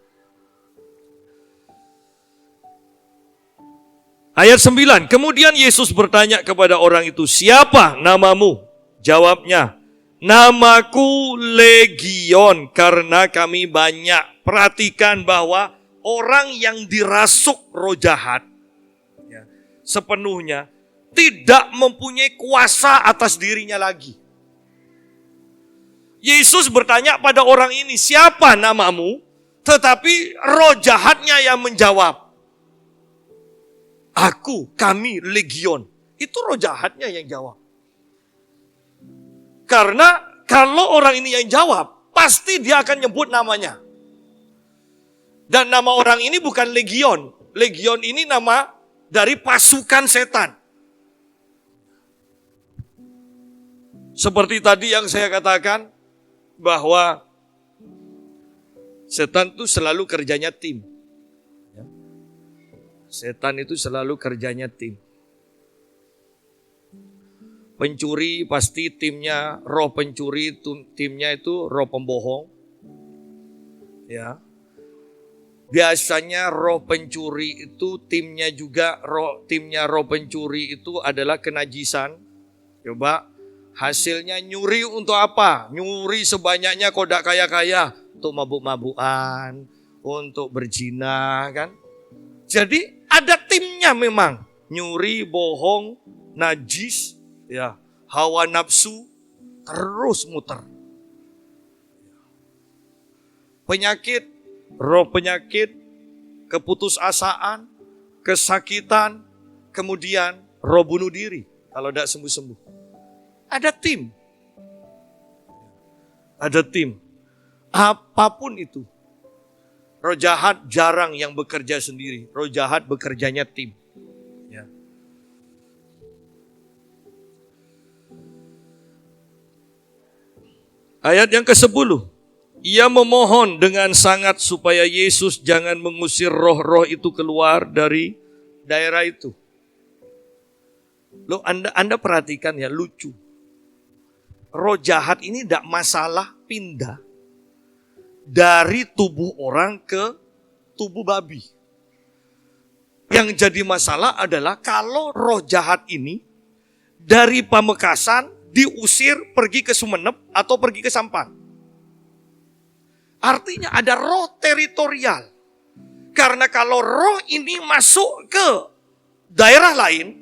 Ayat 9, kemudian Yesus bertanya kepada orang itu, siapa namamu? Jawabnya, namaku Legion, karena kami banyak. Perhatikan bahwa orang yang dirasuk roh jahat ya, sepenuhnya tidak mempunyai kuasa atas dirinya lagi. Yesus bertanya pada orang ini, siapa namamu? Tetapi roh jahatnya yang menjawab, kami Legion. Itu roh jahatnya yang jawab. Karena kalau orang ini yang jawab, pasti dia akan nyebut namanya. Dan nama orang ini bukan Legion. Legion ini nama dari pasukan setan. Seperti tadi yang saya katakan, bahwa setan itu selalu kerjanya tim. Setan itu selalu kerjanya tim. Pencuri pasti timnya, roh pencuri timnya itu roh pembohong. Ya. Biasanya roh pencuri itu timnya roh pencuri itu adalah kenajisan. Coba, hasilnya nyuri untuk apa? Nyuri sebanyaknya kodak kaya-kaya, untuk mabuk-mabukan, untuk berzina kan. Jadi ada timnya memang. Nyuri, bohong, najis, ya, hawa nafsu, terus muter. Penyakit, roh penyakit, keputusasaan, kesakitan, kemudian roh bunuh diri kalau tidak sembuh-sembuh. Ada tim. Ada tim. Apapun itu. Roh jahat jarang yang bekerja sendiri. Roh jahat bekerjanya tim. Ya. Ayat yang ke-10. Ia memohon dengan sangat supaya Yesus jangan mengusir roh-roh itu keluar dari daerah itu. Loh, Anda perhatikan ya, lucu. Roh jahat ini tidak masalah pindah dari tubuh orang ke tubuh babi. Yang jadi masalah adalah kalau roh jahat ini dari Pamekasan diusir pergi ke Sumeneb atau pergi ke Sampang. Artinya ada roh teritorial. Karena kalau roh ini masuk ke daerah lain,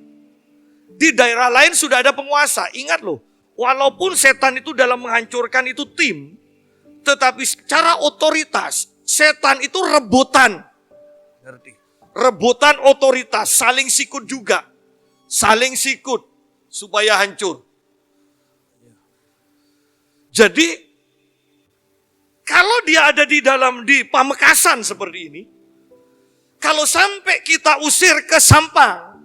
di daerah lain sudah ada penguasa. Ingat loh, walaupun setan itu dalam menghancurkan itu tim, tetapi secara otoritas, setan itu rebutan. Ngerti? Rebutan otoritas, saling sikut juga. Saling sikut supaya hancur. Jadi, kalau dia ada di Pamekasan seperti ini, kalau sampai kita usir ke Sampang,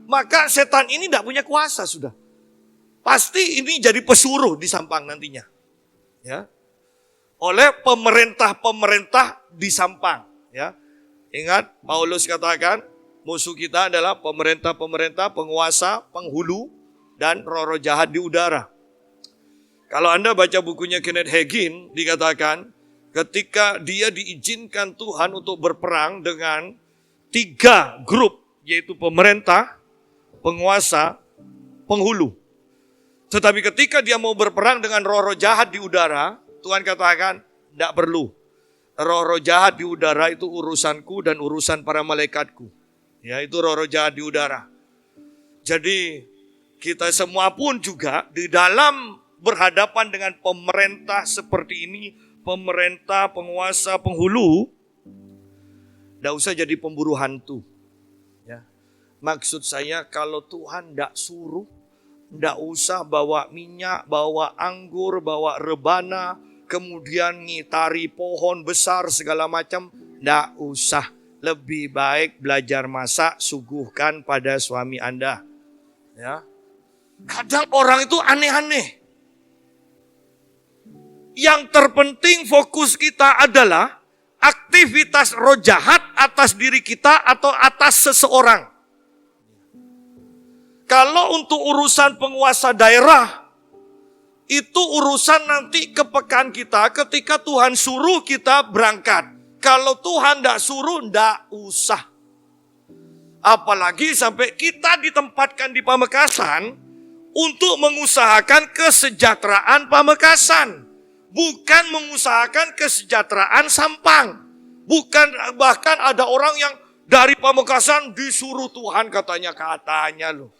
maka setan ini tidak punya kuasa sudah. Pasti ini jadi pesuruh di Sampang nantinya. Ya. Oleh pemerintah-pemerintah di Sampang. Ya. Ingat, Paulus katakan, musuh kita adalah pemerintah-pemerintah, penguasa, penghulu, dan roh-roh jahat di udara. Kalau Anda baca bukunya Kenneth Hagin, dikatakan, ketika dia diizinkan Tuhan untuk berperang dengan 3 grup, yaitu pemerintah, penguasa, penghulu. Tetapi ketika dia mau berperang dengan roh-roh jahat di udara, Tuhan katakan, tidak perlu. Roh-roh jahat di udara itu urusanku dan urusan para malaikatku. Ya, itu roh-roh jahat di udara. Jadi kita semua pun juga di dalam berhadapan dengan pemerintah seperti ini, pemerintah, penguasa, penghulu, tidak usah jadi pemburu hantu. Ya. Maksud saya kalau Tuhan tidak suruh, tidak usah bawa minyak, bawa anggur, bawa rebana, kemudian ngitari pohon besar segala macam, tidak usah. lebih baik belajar masak, suguhkan pada suami Anda. Ya. Kadang orang itu aneh-aneh. Yang terpenting fokus kita adalah aktivitas roh jahat atas diri kita atau atas seseorang. Kalau untuk urusan penguasa daerah, itu urusan nanti kepekaan kita ketika Tuhan suruh kita berangkat. Kalau Tuhan tidak suruh, tidak usah. Apalagi sampai kita ditempatkan di Pamekasan untuk mengusahakan kesejahteraan Pamekasan. Bukan mengusahakan kesejahteraan Sampang. Bukan, bahkan ada orang yang dari Pamekasan disuruh Tuhan katanya loh.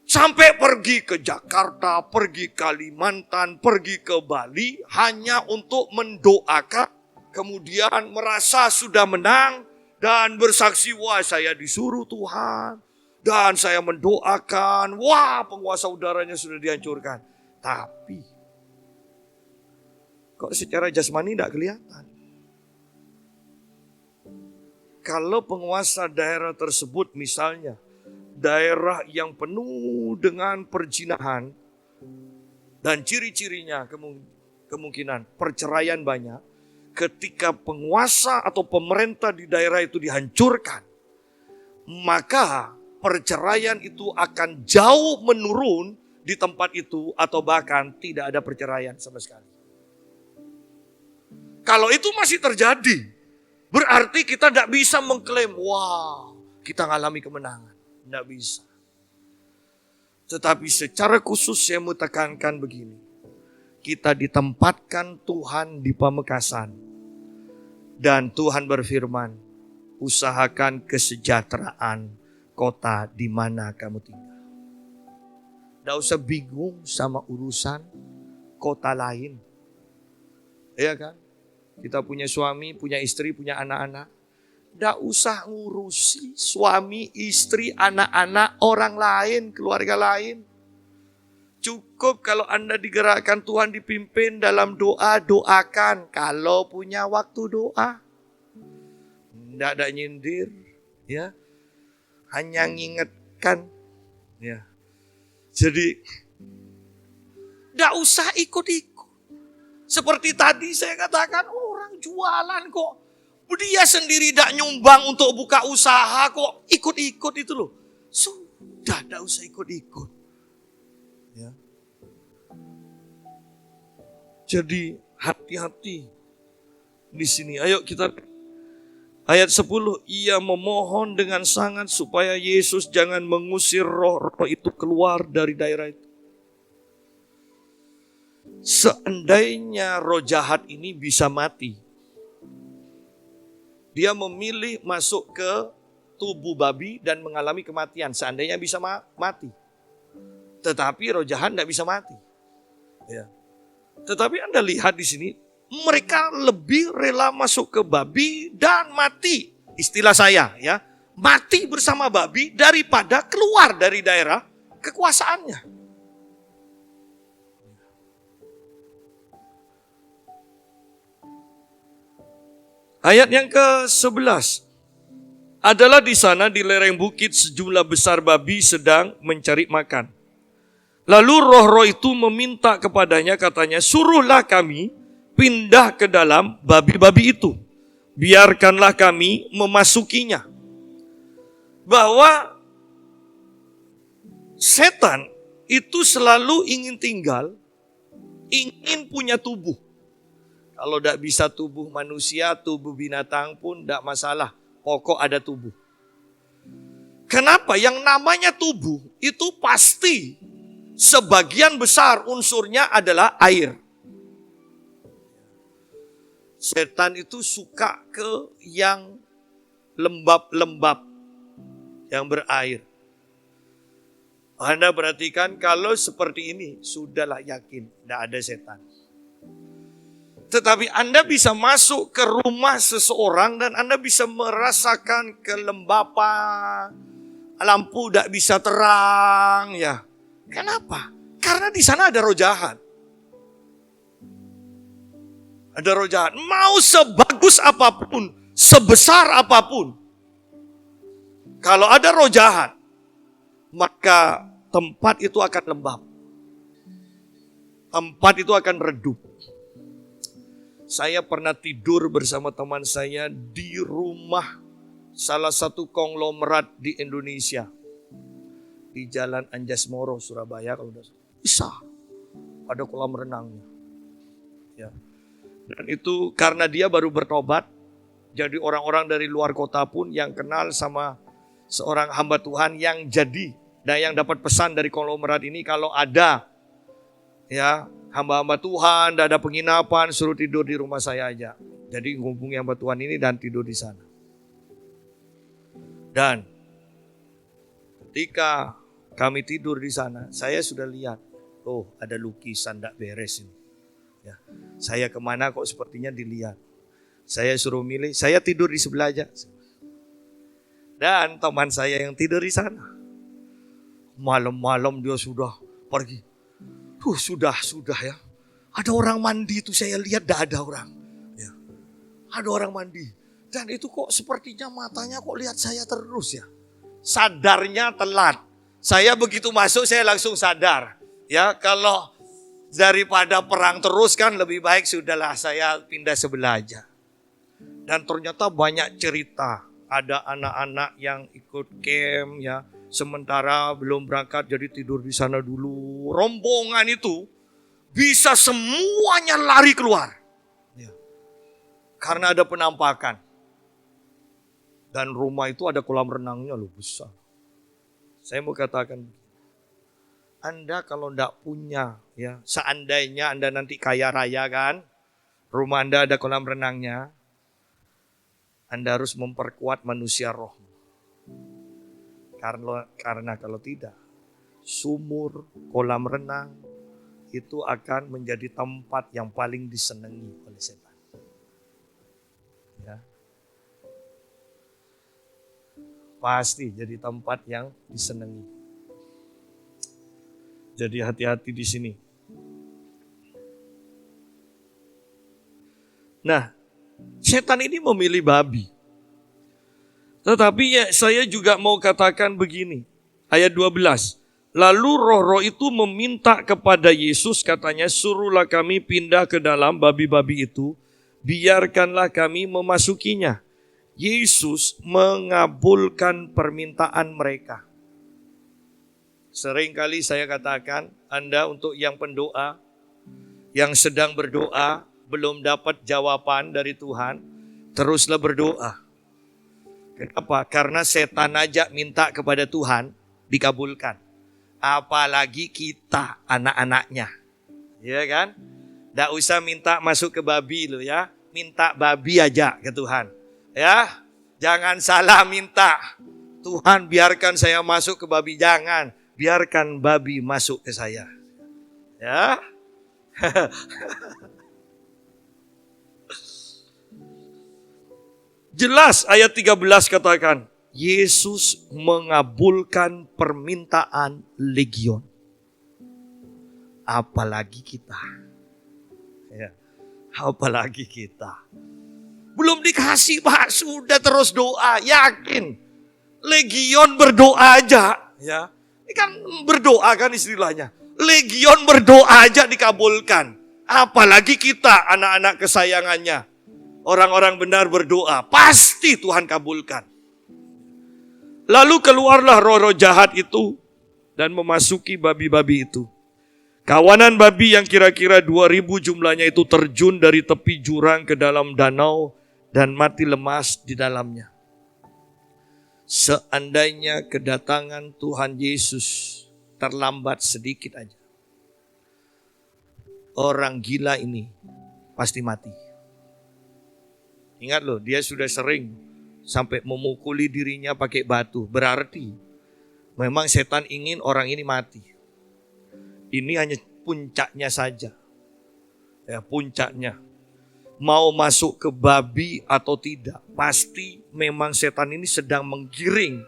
Sampai pergi ke Jakarta, pergi Kalimantan, pergi ke Bali hanya untuk mendoakan. Kemudian merasa sudah menang dan bersaksi, wah saya disuruh Tuhan. Dan saya mendoakan, wah penguasa udaranya sudah dihancurkan. Tapi, kok secara jasmani tidak kelihatan? Kalau penguasa daerah tersebut misalnya, daerah yang penuh dengan perzinahan, dan ciri-cirinya kemungkinan perceraian banyak, ketika penguasa atau pemerintah di daerah itu dihancurkan, maka perceraian itu akan jauh menurun di tempat itu atau bahkan tidak ada perceraian sama sekali. Kalau itu masih terjadi, berarti kita tidak bisa mengklaim, wah kita mengalami kemenangan. Tidak bisa. Tetapi secara khusus saya mau tekankan begini. Kita ditempatkan Tuhan di Pamekasan. Dan Tuhan berfirman, usahakan kesejahteraan kota di mana kamu tinggal. Tidak usah bingung sama urusan kota lain. Iya kan? Kita punya suami, punya istri, punya anak-anak. Tidak usah ngurusi suami, istri, anak-anak, orang lain, keluarga lain. Cukup kalau Anda digerakkan Tuhan dipimpin dalam doa, doakan. Kalau punya waktu doa. Tidak ada nyindir. Ya. Hanya ngingetkan. Ya. Jadi, tidak usah ikut-ikut. Seperti tadi saya katakan, orang jualan kok. Dia sendiri tidak nyumbang untuk buka usaha kok. Ikut-ikut itu loh. Sudah, tidak usah ikut-ikut. Ya. Jadi hati-hati di sini. Ayo kita ayat 10. Ia memohon dengan sangat supaya Yesus jangan mengusir roh-roh itu keluar dari daerah itu. Seandainya roh jahat ini bisa mati, dia memilih masuk ke tubuh babi dan mengalami kematian. Seandainya bisa mati. Tetapi roh jahat tidak bisa mati. Ya. Tetapi Anda lihat di sini, mereka lebih rela masuk ke babi dan mati. Istilah saya ya, mati bersama babi daripada keluar dari daerah kekuasaannya. Ayat yang ke-11. Adalah di sana di lereng bukit sejumlah besar babi sedang mencari makan. Lalu roh-roh itu meminta kepadanya, katanya, suruhlah kami pindah ke dalam babi-babi itu. Biarkanlah kami memasukinya. Bahwa setan itu selalu ingin tinggal, ingin punya tubuh. Kalau tidak bisa tubuh manusia, tubuh binatang pun tidak masalah. Pokok ada tubuh. Kenapa? Yang namanya tubuh itu pasti sebagian besar unsurnya adalah air. Setan itu suka ke yang lembab-lembab, yang berair. Anda perhatikan kalau seperti ini, sudahlah yakin tidak ada setan. Tetapi Anda bisa masuk ke rumah seseorang dan Anda bisa merasakan kelembapan, lampu tidak bisa terang, ya. Kenapa? Karena di sana ada roh jahat. Ada roh jahat. Mau sebagus apapun, sebesar apapun, kalau ada roh jahat, maka tempat itu akan lembab. Tempat itu akan redup. Saya pernah tidur bersama teman saya di rumah salah satu konglomerat di Indonesia. Di Jalan Anjasmoro, Surabaya kalau tidak salah. Bisa. Ada kolam renangnya. Ya. Dan itu karena dia baru bertobat. Jadi orang-orang dari luar kota pun yang kenal sama seorang hamba Tuhan yang jadi. Dan yang dapat pesan dari konglomerat ini, kalau ada ya hamba-hamba Tuhan, tidak ada penginapan, suruh tidur di rumah saya aja. Jadi hubungi hamba Tuhan ini dan tidur di sana. Dan ketika kami tidur di sana, saya sudah lihat, oh ada lukisan tidak beres ini. Ya, saya kemana kok sepertinya dilihat. Saya suruh milih, saya tidur di sebelah aja. Dan teman saya yang tidur di sana, malam-malam dia sudah pergi. Sudah ya. Ada orang mandi itu saya lihat, tidak ada orang. Ya. Ada orang mandi. Dan itu kok sepertinya matanya kok lihat saya terus ya. Sadarnya telat. Saya begitu masuk saya langsung sadar. Ya, kalau daripada perang terus kan lebih baik sudahlah saya pindah sebelah aja. Dan ternyata banyak cerita. Ada anak-anak yang ikut camp ya. Sementara belum berangkat jadi tidur di sana dulu. Rombongan itu bisa semuanya lari keluar. Ya. Karena ada penampakan. Dan rumah itu ada kolam renangnya loh, besar. Saya mau katakan, Anda kalau tidak punya, ya seandainya Anda nanti kaya raya kan, rumah Anda ada kolam renangnya, Anda harus memperkuat manusia roh. Karena kalau tidak, sumur, kolam renang itu akan menjadi tempat yang paling disenangi oleh setan. Ya. Pasti jadi tempat yang disenangi. Jadi hati-hati di sini. Nah, setan ini memilih babi. Tetapi ya, saya juga mau katakan begini. Ayat 12. Lalu roh-roh itu meminta kepada Yesus, katanya, suruhlah kami pindah ke dalam babi-babi itu, biarkanlah kami memasukinya. Yesus mengabulkan permintaan mereka. Seringkali saya katakan, Anda untuk yang pendoa, yang sedang berdoa, belum dapat jawaban dari Tuhan, teruslah berdoa. Kenapa? Karena setan aja minta kepada Tuhan, dikabulkan. Apalagi kita, anak-anaknya. Ya kan? Tidak usah minta masuk ke babi loh ya. Minta babi aja ke Tuhan. Ya, jangan salah minta. Tuhan biarkan saya masuk ke babi. Jangan, biarkan babi masuk ke saya. Ya. Jelas ayat 13 katakan, Yesus mengabulkan permintaan legion. Apalagi kita. Ya, apalagi kita. Belum dikasih Pak, sudah terus doa, yakin. Legion berdoa aja. Ya, ini kan berdoa kan istilahnya. Legion berdoa aja dikabulkan. Apalagi kita, anak-anak kesayangannya. Orang-orang benar berdoa, pasti Tuhan kabulkan. Lalu keluarlah roh-roh jahat itu dan memasuki babi-babi itu. Kawanan babi yang kira-kira 2.000 jumlahnya itu terjun dari tepi jurang ke dalam danau dan mati lemas di dalamnya. Seandainya kedatangan Tuhan Yesus terlambat sedikit aja, orang gila ini pasti mati. Ingat loh, dia sudah sering sampai memukuli dirinya pakai batu. Berarti memang setan ingin orang ini mati. Ini hanya puncaknya saja. Ya, puncaknya. Mau masuk ke babi atau tidak, pasti memang setan ini sedang menggiring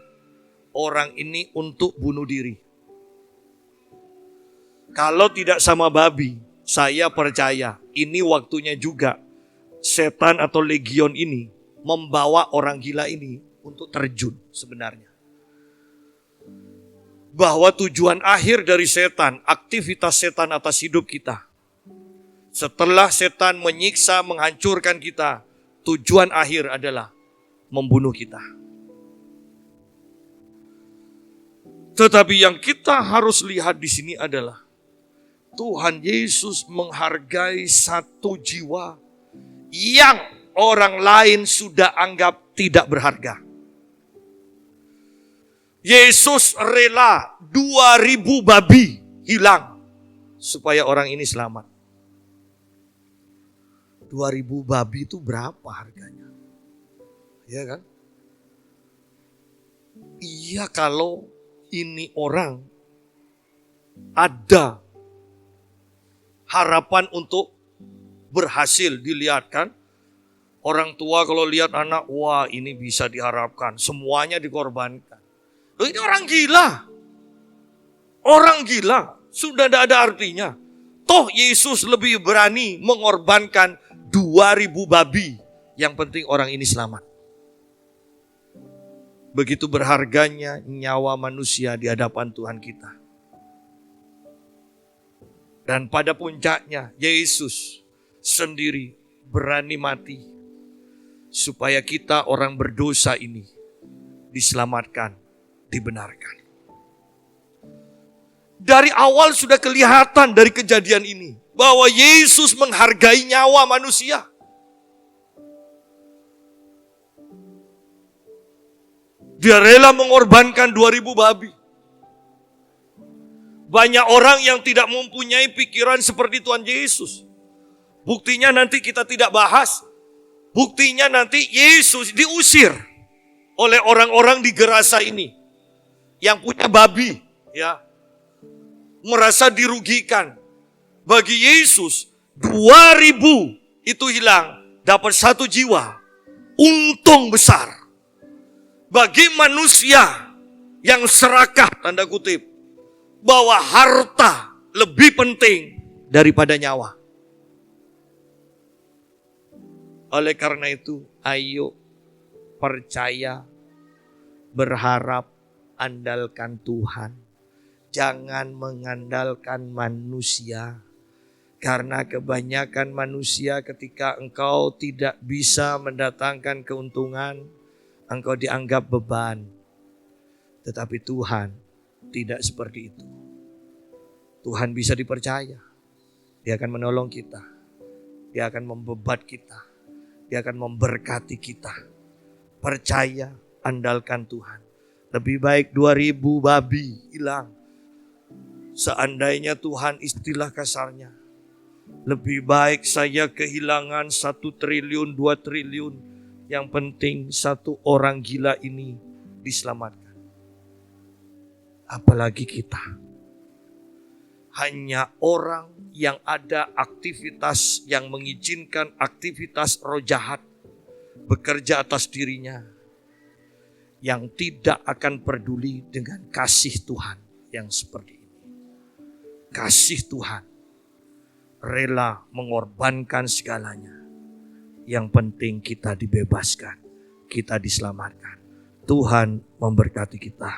orang ini untuk bunuh diri. Kalau tidak sama babi, saya percaya ini waktunya juga setan atau legion ini membawa orang gila ini untuk terjun sebenarnya. Bahwa tujuan akhir dari setan, aktivitas setan atas hidup kita. Setelah setan menyiksa, menghancurkan kita, tujuan akhir adalah membunuh kita. Tetapi yang kita harus lihat di sini adalah Tuhan Yesus menghargai satu jiwa yang orang lain sudah anggap tidak berharga. Yesus rela 2.000 babi hilang supaya orang ini selamat. 2.000 babi itu berapa harganya? Iya kan? Iya, kalau ini orang ada harapan untuk berhasil dilihatkan. Orang tua kalau lihat anak, wah ini bisa diharapkan. Semuanya dikorbankan. Loh, ini orang gila. Orang gila. Sudah tidak ada artinya. Toh Yesus lebih berani mengorbankan 2.000 babi. Yang penting orang ini selamat. Begitu berharganya nyawa manusia di hadapan Tuhan kita. Dan pada puncaknya Yesus sendiri berani mati supaya kita orang berdosa ini diselamatkan, dibenarkan. Dari awal sudah kelihatan dari kejadian ini bahwa Yesus menghargai nyawa manusia. Dia rela mengorbankan 2.000 babi. Banyak orang yang tidak mempunyai pikiran seperti Tuhan Yesus. Buktinya nanti kita tidak bahas. Buktinya nanti Yesus diusir oleh orang-orang di Gerasa ini. Yang punya babi. Ya, merasa dirugikan. Bagi Yesus 2.000 itu hilang. Dapat 1 jiwa. Untung besar. Bagi manusia yang serakah, tanda kutip, bahwa harta lebih penting daripada nyawa. Oleh karena itu, ayo percaya, berharap, andalkan Tuhan. Jangan mengandalkan manusia. Karena kebanyakan manusia ketika engkau tidak bisa mendatangkan keuntungan, engkau dianggap beban. Tetapi Tuhan tidak seperti itu. Tuhan bisa dipercaya. Dia akan menolong kita. Dia akan membebat kita. Dia akan memberkati kita. Percaya, andalkan Tuhan. Lebih baik 2.000 babi hilang. Seandainya Tuhan, istilah kasarnya, lebih baik saya kehilangan 1 triliun, 2 triliun. Yang penting 1 orang gila ini diselamatkan. Apalagi kita. Hanya orang yang ada aktivitas yang mengizinkan aktivitas roh jahat bekerja atas dirinya. Yang tidak akan peduli dengan kasih Tuhan yang seperti ini. Kasih Tuhan rela mengorbankan segalanya. Yang penting kita dibebaskan, kita diselamatkan. Tuhan memberkati kita.